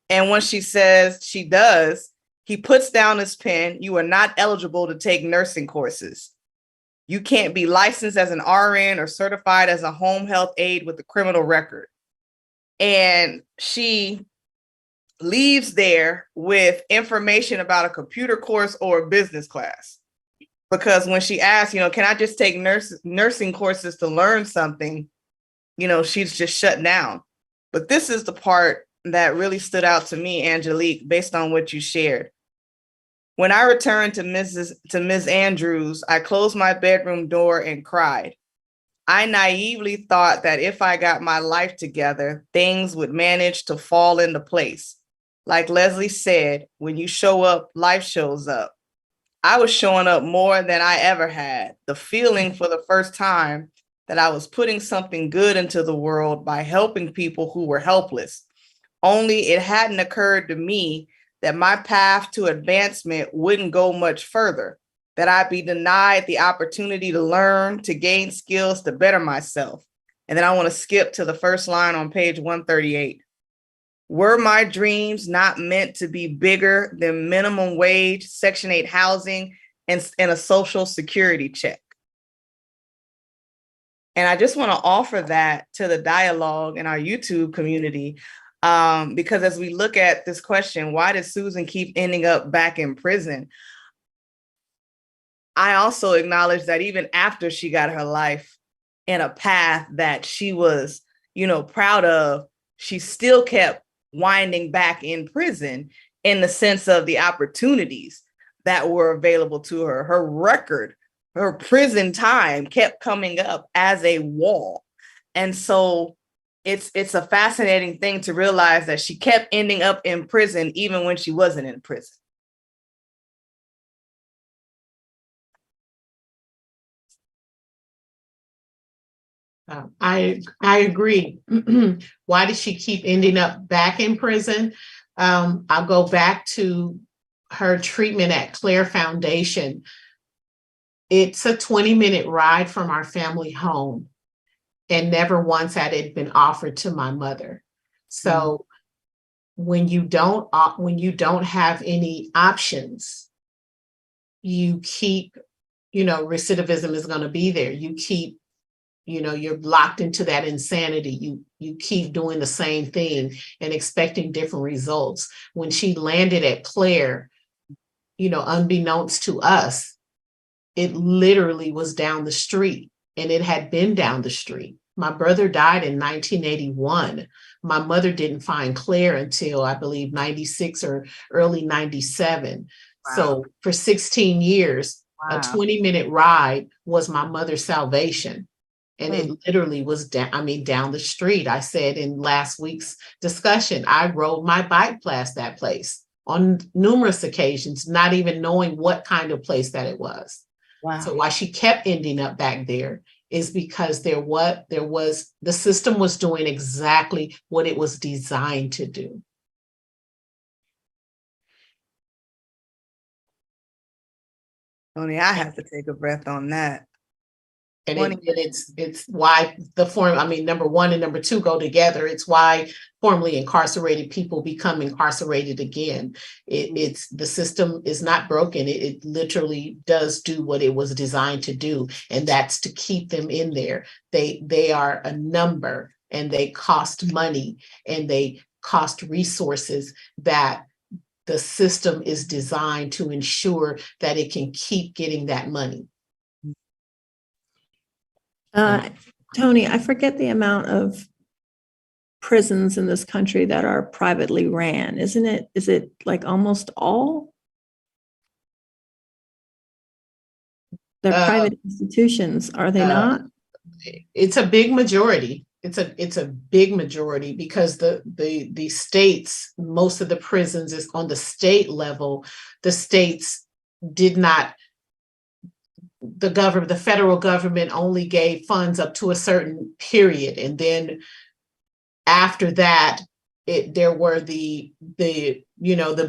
And when she says she does, he puts down his pen. You are not eligible to take nursing courses. You can't be licensed as an RN or certified as a home health aide with a criminal record. And she leaves there with information about a computer course or a business class. Because when she asked, can I just take nursing courses to learn something, she's just shut down. But this is the part that really stood out to me, Angelique, based on what you shared. When I returned to Ms. Andrews, I closed my bedroom door and cried. I naively thought that if I got my life together, things would manage to fall into place. Like Leslie said, when you show up, life shows up. I was showing up more than I ever had. The feeling for the first time that I was putting something good into the world by helping people who were helpless. Only it hadn't occurred to me that my path to advancement wouldn't go much further, that I'd be denied the opportunity to learn, to gain skills, to better myself. And then I want to skip to the first line on page 138. Were my dreams not meant to be bigger than minimum wage, Section 8 housing, and a social security check? And I just want to offer that to the dialogue in our YouTube community, because as we look at this question, why does Susan keep ending up back in prison? I also acknowledge that even after she got her life in a path that she was, proud of, she still kept winding back in prison in the sense of the opportunities that were available to her. Her record, her prison time kept coming up as a wall. And so it's a fascinating thing to realize that she kept ending up in prison even when she wasn't in prison. I agree. Why did she keep ending up back in prison? I'll go back to her treatment at Claire Foundation. It's a 20-minute ride from our family home, and never once had it been offered to my mother. So when you don't have any options, you keep, recidivism is going to be there. You keep, you're locked into that insanity. You keep doing the same thing and expecting different results. When she landed at Claire, unbeknownst to us, it literally was down the street, and it had been down the street. My brother died in 1981. My mother didn't find Claire until, I believe, 96 or early 97. Wow. So for 16 years, wow, a 20-minute ride was my mother's salvation. And it literally was down the street. I said in last week's discussion, I rode my bike past that place on numerous occasions, not even knowing what kind of place that it was. Wow. So why she kept ending up back there is because the system was doing exactly what it was designed to do. Tony, I have to take a breath on that. And it's why number one and number two go together. It's why formerly incarcerated people become incarcerated again. It's the system is not broken. It literally does do what it was designed to do, and that's to keep them in there. They are a number, and they cost money, and they cost resources that the system is designed to ensure that it can keep getting that money. Tony, I forget the amount of prisons in this country that are privately ran. Is it like almost all? They're private institutions, are they not? It's a big majority. It's a big majority because the states, most of the prisons is on the state level. The states did not. The federal government only gave funds up to a certain period, and then after that, there were the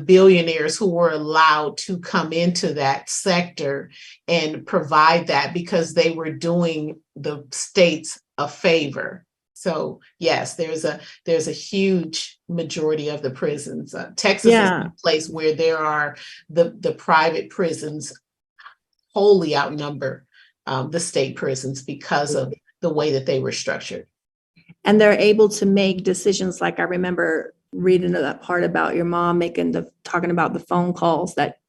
billionaires who were allowed to come into that sector and provide that because they were doing the states a favor. So yes, there's a huge majority of the prisons. Texas is a place where there are the private prisons wholly outnumber the state prisons because of the way that they were structured. And they're able to make decisions. Like I remember reading that part about your mom talking about the phone calls that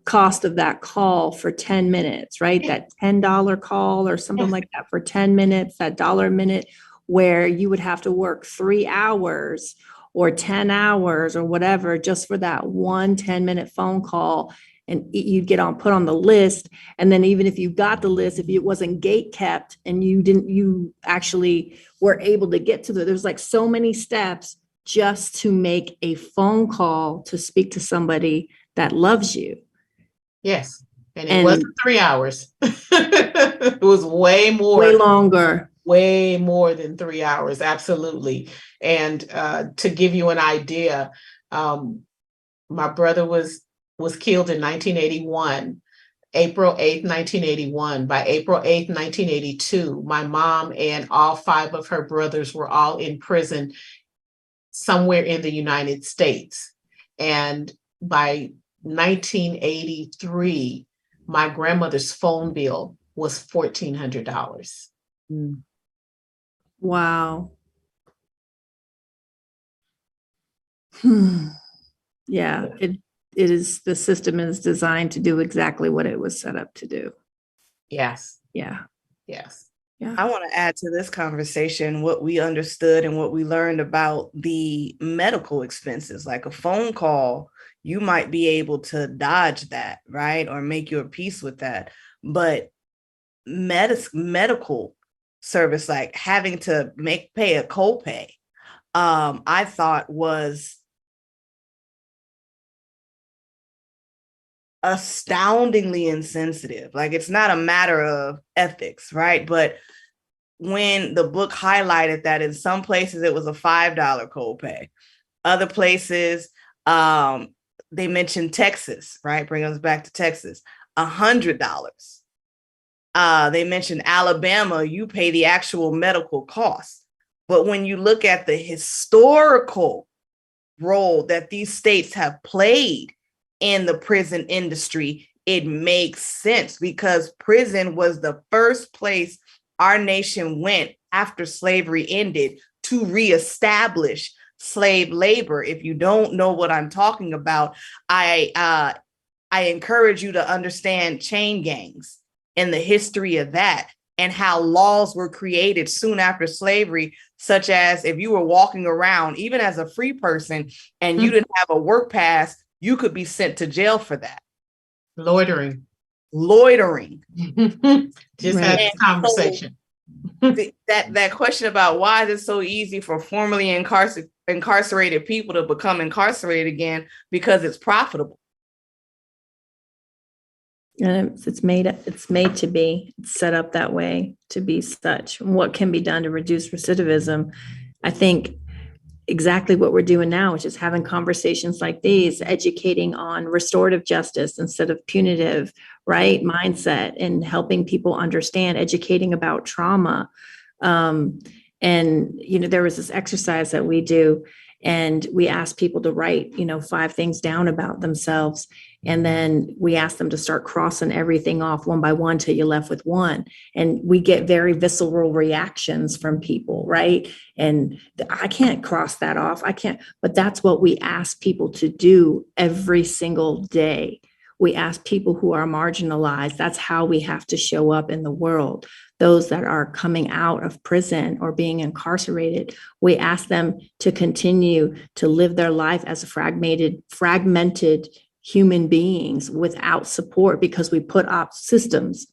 cost of that call for 10 minutes, right? That $10 call or something like that for 10 minutes, that dollar a minute, where you would have to work 3 hours or 10 hours or whatever, just for that one 10-minute phone call. And you'd get put on the list. And then even if you got the list, if it wasn't gate kept and you actually were able to get to there's like so many steps just to make a phone call to speak to somebody that loves you. Yes. And it wasn't 3 hours. It was way more. Way longer. Way more than 3 hours. Absolutely. And to give you an idea, my brother was killed in 1981, April 8th, 1981. By April 8th, 1982, my mom and all 5 of her brothers were all in prison somewhere in the United States. And by 1983, my grandmother's phone bill was $1,400. Wow. Yeah, it is, the system is designed to do exactly what it was set up to do. Yes. Yeah. Yes. Yeah. I want to add to this conversation what we understood and what we learned about the medical expenses. Like a phone call, you might be able to dodge that, right? Or make your peace with that. But medical service, like having to pay a copay, I thought was astoundingly insensitive. Like, it's not a matter of ethics, right? But when the book highlighted that in some places it was a $5 copay, other places, they mentioned Texas, right? Bring us back to Texas, $100. They mentioned Alabama, you pay the actual medical costs. But when you look at the historical role that these states have played in the prison industry, it makes sense, because prison was the first place our nation went after slavery ended to reestablish slave labor. If you don't know what I'm talking about, I encourage you to understand chain gangs and the history of that, and how laws were created soon after slavery, such as if you were walking around, even as a free person, and you didn't have a work pass, you could be sent to jail for that. Loitering. Just had this conversation. So that question about why is it so easy for formerly incarcerated people to become incarcerated again, because it's profitable. And it's made to be, it's set up that way to be such. What can be done to reduce recidivism? I think exactly what we're doing now, which is having conversations like these, educating on restorative justice instead of punitive, right, mindset, and helping people understand, educating about trauma. And there was this exercise that we do, and we ask people to write 5 things down about themselves, and then we ask them to start crossing everything off one by one till you're left with 1. And we get very visceral reactions from people, right? And I can't cross that off. I can't, but that's what we ask people to do every single day. We ask people who are marginalized, that's how we have to show up in the world. Those that are coming out of prison or being incarcerated, we ask them to continue to live their life as fragmented human beings without support, because we put obstacles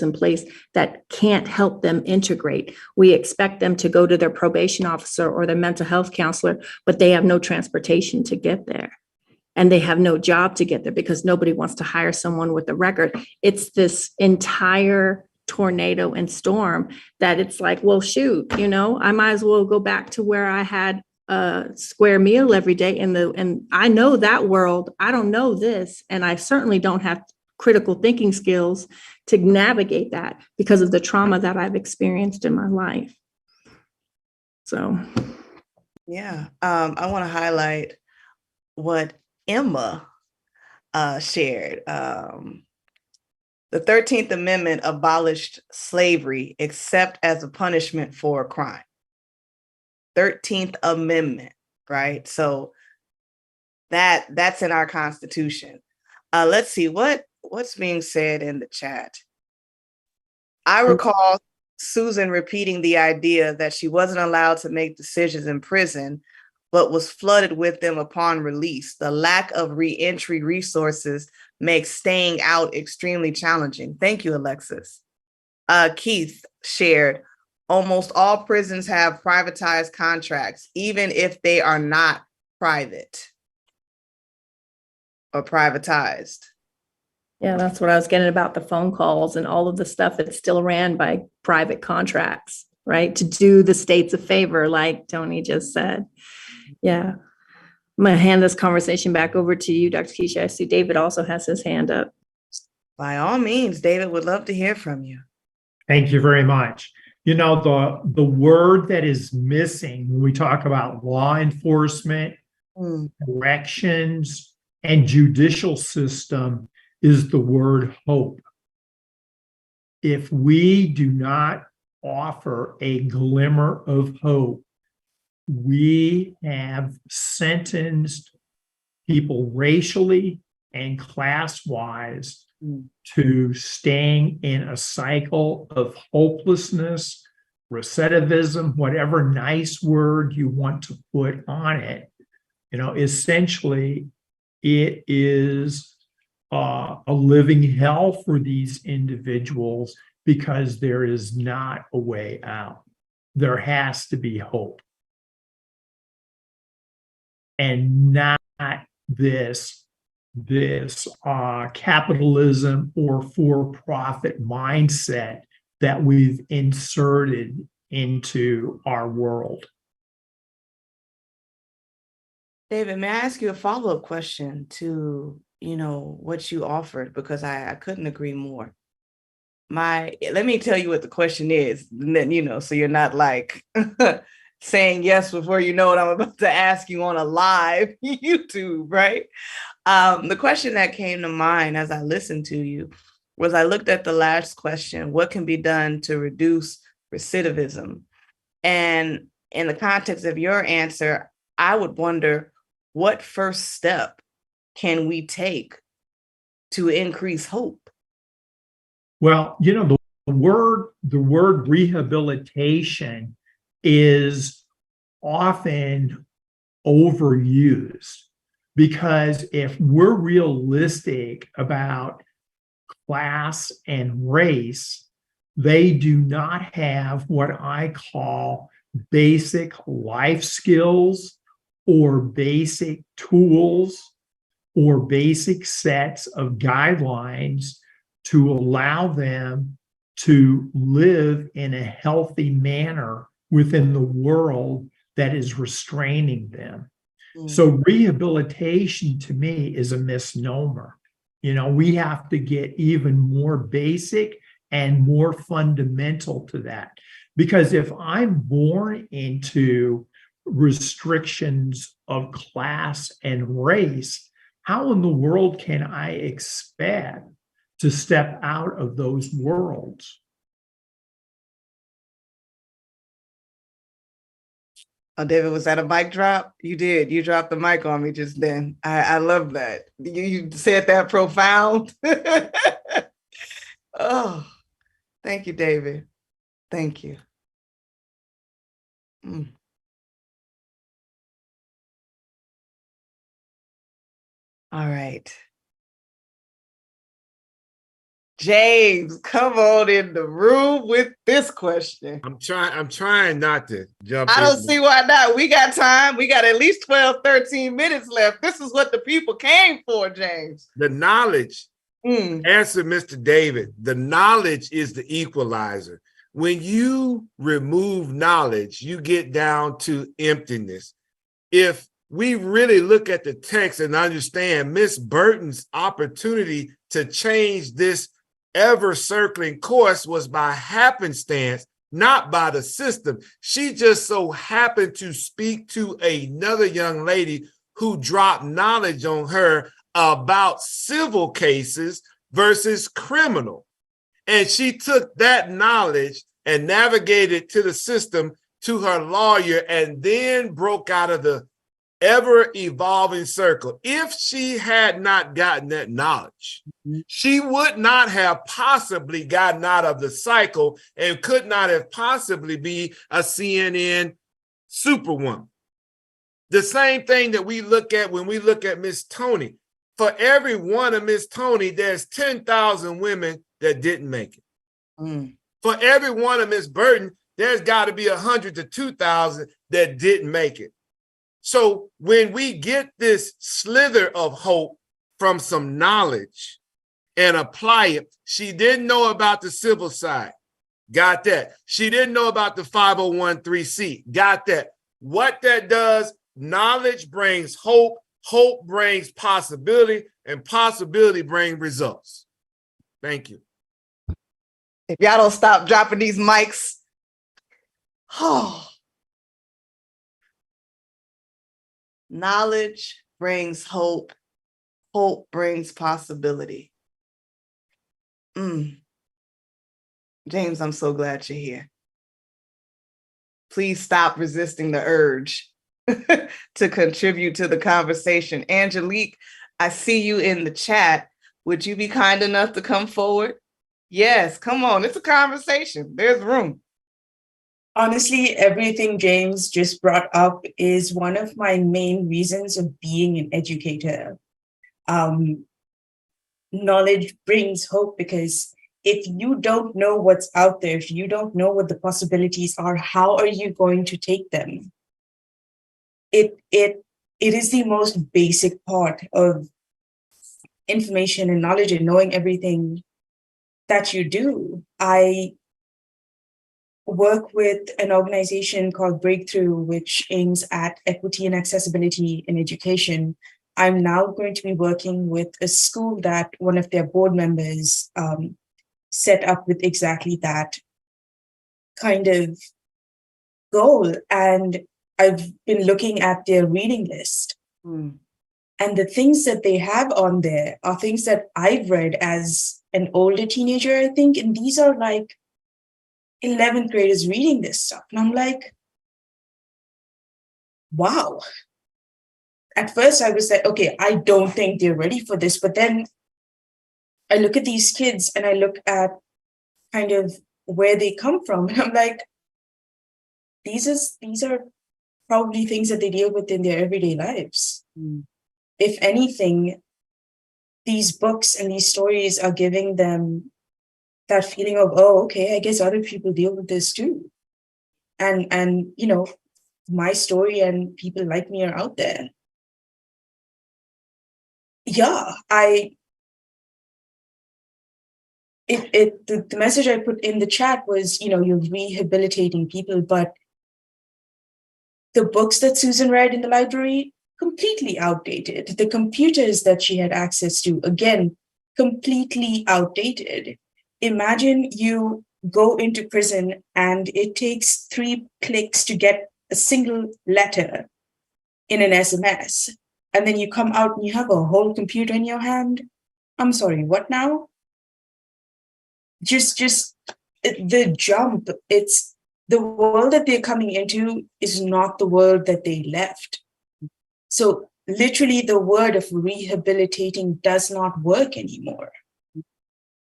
in place that can't help them integrate. We expect them to go to their probation officer or their mental health counselor, but they have no transportation to get there. And they have no job to get there because nobody wants to hire someone with a record. It's this entire tornado and storm that it's like, well, shoot, I might as well go back to where I had a square meal every day. And I know that world. I don't know this. And I certainly don't have critical thinking skills to navigate that because of the trauma that I've experienced in my life. So. Yeah. I want to highlight what Emma shared. The 13th Amendment abolished slavery except as a punishment for a crime. 13th Amendment, right? So that's in our Constitution. Let's see what's being said in the chat. I recall Susan repeating the idea that she wasn't allowed to make decisions in prison, but was flooded with them upon release. The lack of reentry resources makes staying out extremely challenging. Thank you, Alexis. Keith shared, almost all prisons have privatized contracts, even if they are not private or privatized. Yeah, that's what I was getting about the phone calls and all of the stuff that's still ran by private contracts, right? To do the states a favor, like Tony just said. Yeah. I'm going to hand this conversation back over to you, Dr. Keisha. I see David also has his hand up. By all means, David, would love to hear from you. Thank you very much. You know, the word that is missing when we talk about law enforcement, corrections, and judicial system is the word hope. If we do not offer a glimmer of hope, we have sentenced people racially and class-wise to staying in a cycle of hopelessness, recidivism, whatever nice word you want to put on it. You know, essentially, it is a living hell for these individuals because there is not a way out. There has to be hope. And not this capitalism or for-profit mindset that we've inserted into our world. David, may I ask you a follow-up question to, what you offered? Because I couldn't agree more. Let me tell you what the question is, and then, so you're not like saying yes before you know what I'm about to ask you on a live YouTube, right? The question that came to mind as I listened to you was I looked at the last question, what can be done to reduce recidivism? And in the context of your answer, I would wonder, what first step can we take to increase hope? Well, the word rehabilitation is often overused, because if we're realistic about class and race, they do not have what I call basic life skills or basic tools or basic sets of guidelines to allow them to live in a healthy manner within the world that is restraining them. So rehabilitation to me is a misnomer. We have to get even more basic and more fundamental to that. Because if I'm born into restrictions of class and race, how in the world can I expect to step out of those worlds? Oh, David, was that a mic drop? You did. You dropped the mic on me just then. I love that. You said that profound. Oh, thank you, David. Thank you. All right. James, come on in the room with this question. I'm trying not to jump I don't in. see why not. We got time. We got at least 12, 13 minutes left. This is what the people came for, James. The knowledge, answer Mr. David, the knowledge is the equalizer. When you remove knowledge, you get down to emptiness. If we really look at the text and understand Miss Burton's opportunity to change this ever-circling course was by happenstance, not by the system. She just so happened to speak to another young lady who dropped knowledge on her about civil cases versus criminal. And she took that knowledge and navigated to the system, to her lawyer, and then broke out of the ever evolving circle. If she had not gotten that knowledge, she would not have possibly gotten out of the cycle and could not have possibly be a CNN superwoman. The same thing that we look at when we look at Miss Tony. For every one of Miss Tony, there's 10,000 women that didn't make it. For every one of Miss Burton, there's got to be 100 to 2,000 that didn't make it. So when we get this slither of hope from some knowledge and apply it, she didn't know about the civil side. Got that. She didn't know about the 501(c)(3). Got that. What that does, knowledge brings hope, hope brings possibility, and possibility brings results. Thank you. If y'all don't stop dropping these mics, knowledge brings hope, hope brings possibility. James, I'm so glad you're here. Please stop resisting the urge to contribute to the conversation. Angelique, I see you in the chat. Would you be kind enough to come forward? Yes, come on. It's a conversation. There's room. Honestly, everything James just brought up is one of my main reasons of being an educator. Knowledge brings hope, because if you don't know what's out there, if you don't know what the possibilities are, how are you going to take them? It is the most basic part of information and knowledge and knowing everything that you do. I work with an organization called Breakthrough, which aims at equity and accessibility in education. I'm now going to be working with a school that one of their board members set up with exactly that kind of goal. And I've been looking at their reading list. And the things that they have on there are things that I've read as an older teenager, I think. And these are like 11th graders reading this stuff. And I'm like, wow. At first I was like, okay, I don't think they're ready for this. But then I look at these kids and I look at kind of where they come from. And I'm like, these are probably things that they deal with in their everyday lives. If anything, these books and these stories are giving them that feeling of, oh, okay, I guess other people deal with this too. And you know, my story and people like me are out there. Yeah, the message I put in the chat was, you know, you're rehabilitating people, but the books that Susan read in the library, completely outdated. The computers that she had access to, again, completely outdated. Imagine you go into prison and it takes 3 clicks to get a single letter in an SMS. And then you come out and you have a whole computer in your hand. I'm sorry, what now? Just the jump. It's the world that they're coming into is not the world that they left. So literally the word of rehabilitating does not work anymore.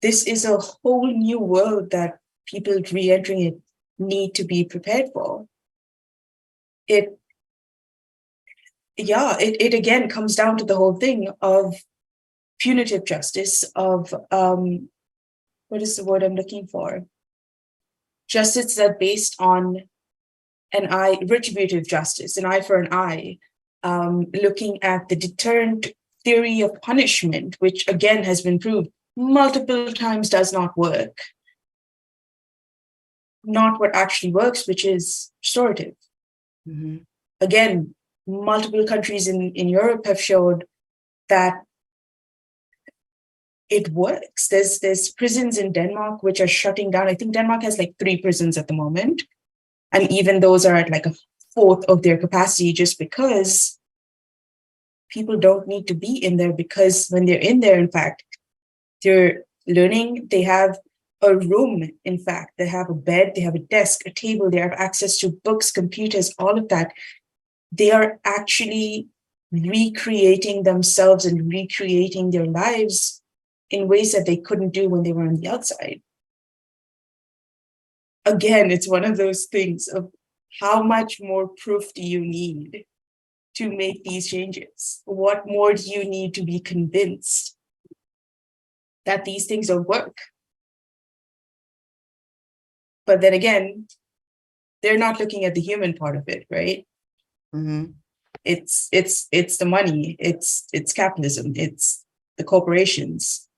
This is a whole new world that people re-entering it need to be prepared for. It again comes down to the whole thing of punitive justice, of what is the word I'm looking for? Justice that based on retributive justice, an eye for an eye, looking at the deterrent theory of punishment, which again has been proved multiple times does not work. Not what actually works, which is restorative. Again, multiple countries in Europe have showed that it works. There's prisons in Denmark which are shutting down. I think Denmark has like 3 prisons at the moment. And even those are at like a fourth of their capacity, just because people don't need to be in there, because when they're in there, in fact, they're learning. They have a room, in fact, they have a bed, they have a desk, a table, they have access to books, computers, all of that. they are actually recreating themselves and recreating their lives in ways that they couldn't do when they were on the outside. Again, it's one of those things of how much more proof do you need to make these changes? What more do you need to be convinced that these things don't work? But then again, they're not looking at the human part of it, right? Mm-hmm. It's the money, it's capitalism, it's the corporations.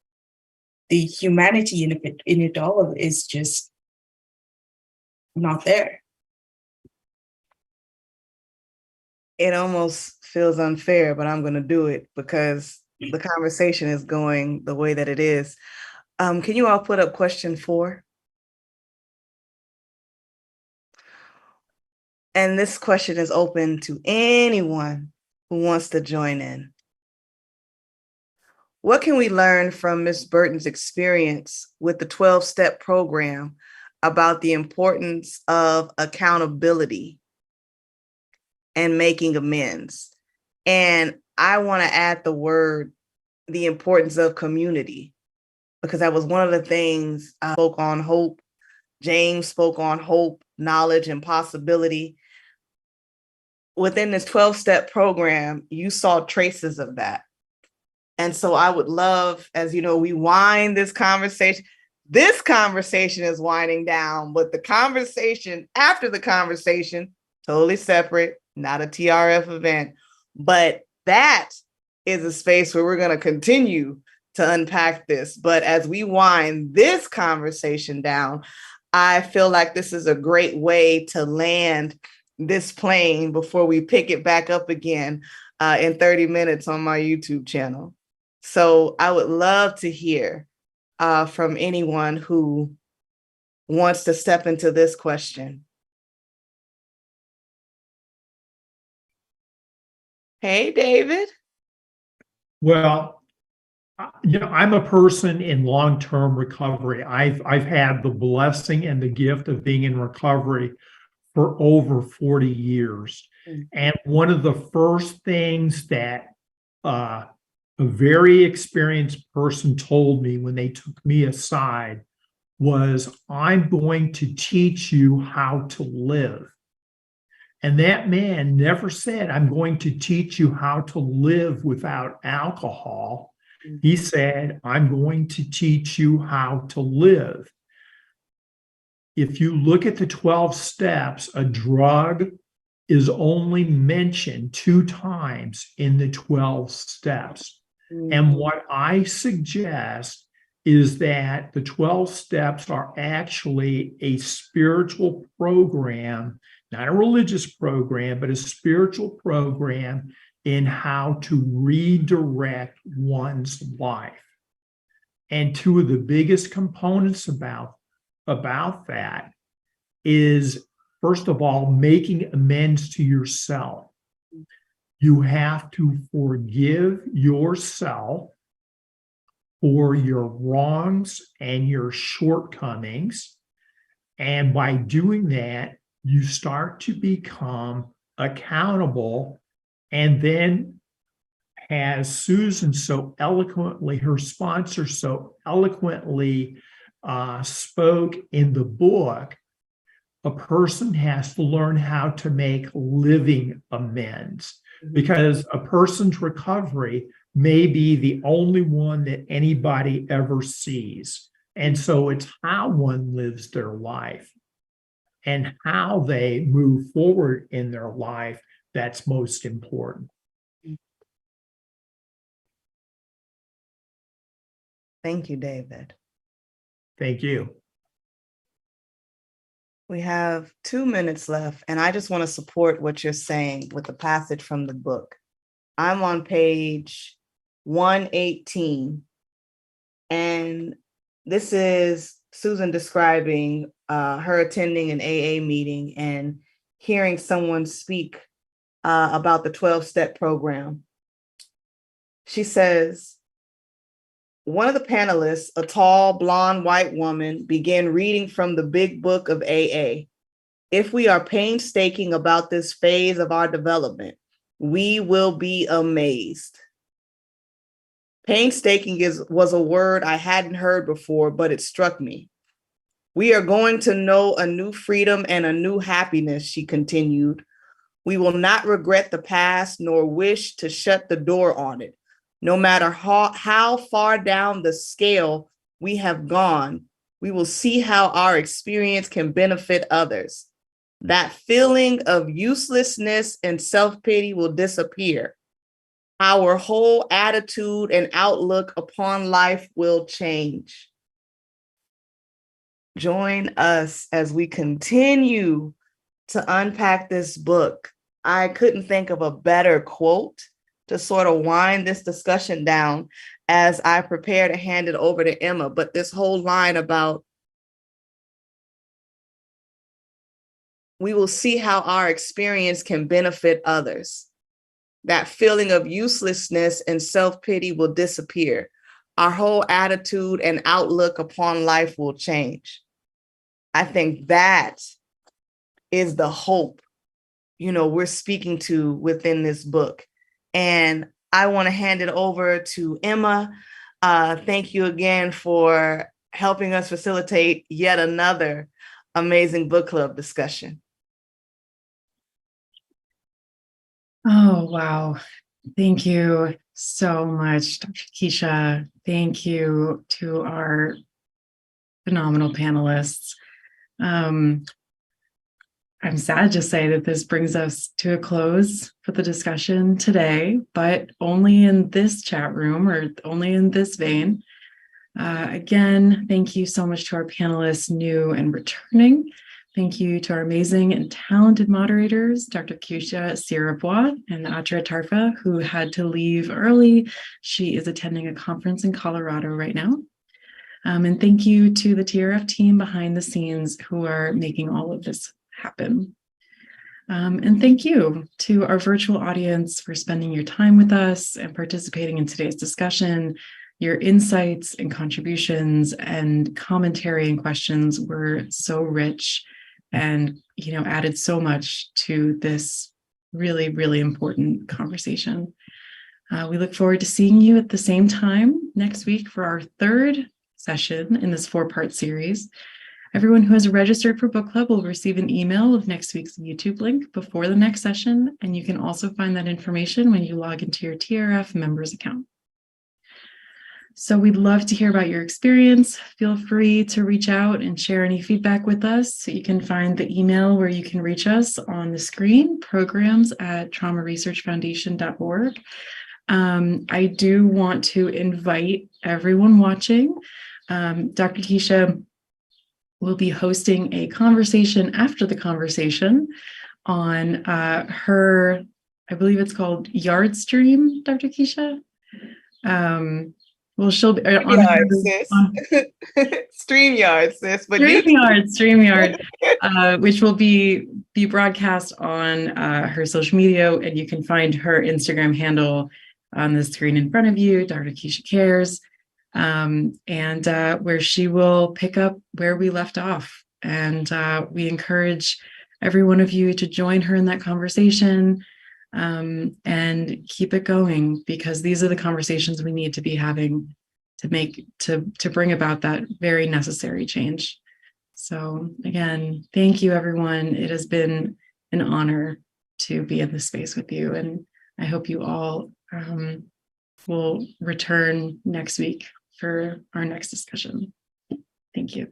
The humanity in it all is just not there. It almost feels unfair, but I'm going to do it because the conversation is going the way that it is. Can you all put up question 4? And this question is open to anyone who wants to join in. What can we learn from Ms. Burton's experience with the 12-step program about the importance of accountability and making amends? And I want to add the importance of community, because that was one of the things I spoke on hope. James spoke on hope, knowledge, and possibility. Within this 12-step program, you saw traces of that. And so I would love, as you know, we wind this conversation. This conversation is winding down, but the conversation after the conversation, totally separate, not a TRF event. But that is a space where we're going to continue to unpack this. But as we wind this conversation down, I feel like this is a great way to land this plane before we pick it back up again in 30 minutes on my YouTube channel. So I would love to hear from anyone who wants to step into this question. Hey, David. Well, I'm a person in long-term recovery. I've had the blessing and the gift of being in recovery for over 40 years. And one of the first things that a very experienced person told me when they took me aside was, I'm going to teach you how to live. And that man never said, I'm going to teach you how to live without alcohol. He said, I'm going to teach you how to live. If you look at the 12 steps, a drug is only mentioned 2 times in the 12 steps. And what I suggest is that the 12 steps are actually a spiritual program, not a religious program, but a spiritual program in how to redirect one's life. And 2 of the biggest components about that is, first of all, making amends to yourself. You have to forgive yourself for your wrongs and your shortcomings. And by doing that, you start to become accountable. And then, as Susan so eloquently, her sponsor so eloquently spoke in the book, a person has to learn how to make living amends, because a person's recovery may be the only one that anybody ever sees. And so it's how one lives their life and how they move forward in their life that's most important. Thank you, David. Thank you. We have 2 minutes left, and I just want to support what you're saying with the passage from the book. I'm on page 118, and this is Susan describing her attending an AA meeting and hearing someone speak about the 12-step program. She says, one of the panelists, a tall, blonde, white woman, began reading from the big book of AA. If we are painstaking about this phase of our development, we will be amazed. Painstaking was a word I hadn't heard before, but it struck me. We are going to know a new freedom and a new happiness, she continued. We will not regret the past nor wish to shut the door on it. No matter how far down the scale we have gone, we will see how our experience can benefit others. That feeling of uselessness and self-pity will disappear. Our whole attitude and outlook upon life will change. Join us as we continue to unpack this book. I couldn't think of a better quote to sort of wind this discussion down as I prepare to hand it over to Emma. But this whole line about we will see how our experience can benefit others. That feeling of uselessness and self-pity will disappear. Our whole attitude and outlook upon life will change. I think that is the hope, we're speaking to within this book. And I want to hand it over to Emma. Thank you again for helping us facilitate yet another amazing book club discussion. Oh, wow. Thank you so much, Dr. Keisha. Thank you to our phenomenal panelists. I'm sad to say that this brings us to a close for the discussion today, but only in this chat room or only in this vein. Again, thank you so much to our panelists, new and returning. Thank you to our amazing and talented moderators, Dr. Keisha Sirebois and Atra Tarfa, who had to leave early. She is attending a conference in Colorado right now. And thank you to the TRF team behind the scenes who are making all of this happen. And thank you to our virtual audience for spending your time with us and participating in today's discussion. Your insights and contributions and commentary and questions were so rich and added so much to this really, really important conversation. We look forward to seeing you at the same time next week for our third session in this 4-part series. Everyone who has registered for book club will receive an email of next week's YouTube link before the next session, and you can also find that information when you log into your TRF members account. So we'd love to hear about your experience. Feel free to reach out and share any feedback with us. You can find the email where you can reach us on the screen, programs@traumaresearchfoundation.org. I do want to invite everyone watching. Dr. Keisha will be hosting a conversation after the conversation on her, I believe it's called Yard Stream, Dr. Keisha. Well, she'll be StreamYard, sis. StreamYard, sis. But StreamYard, which will be broadcast on her social media, and you can find her Instagram handle on the screen in front of you, Dr. Keisha Cares, and where she will pick up where we left off. And we encourage every one of you to join her in that conversation. And keep it going, because these are the conversations we need to be having to bring about that very necessary change. So again, thank you, everyone. It has been an honor to be in this space with you, and I hope you all will return next week for our next discussion. Thank you.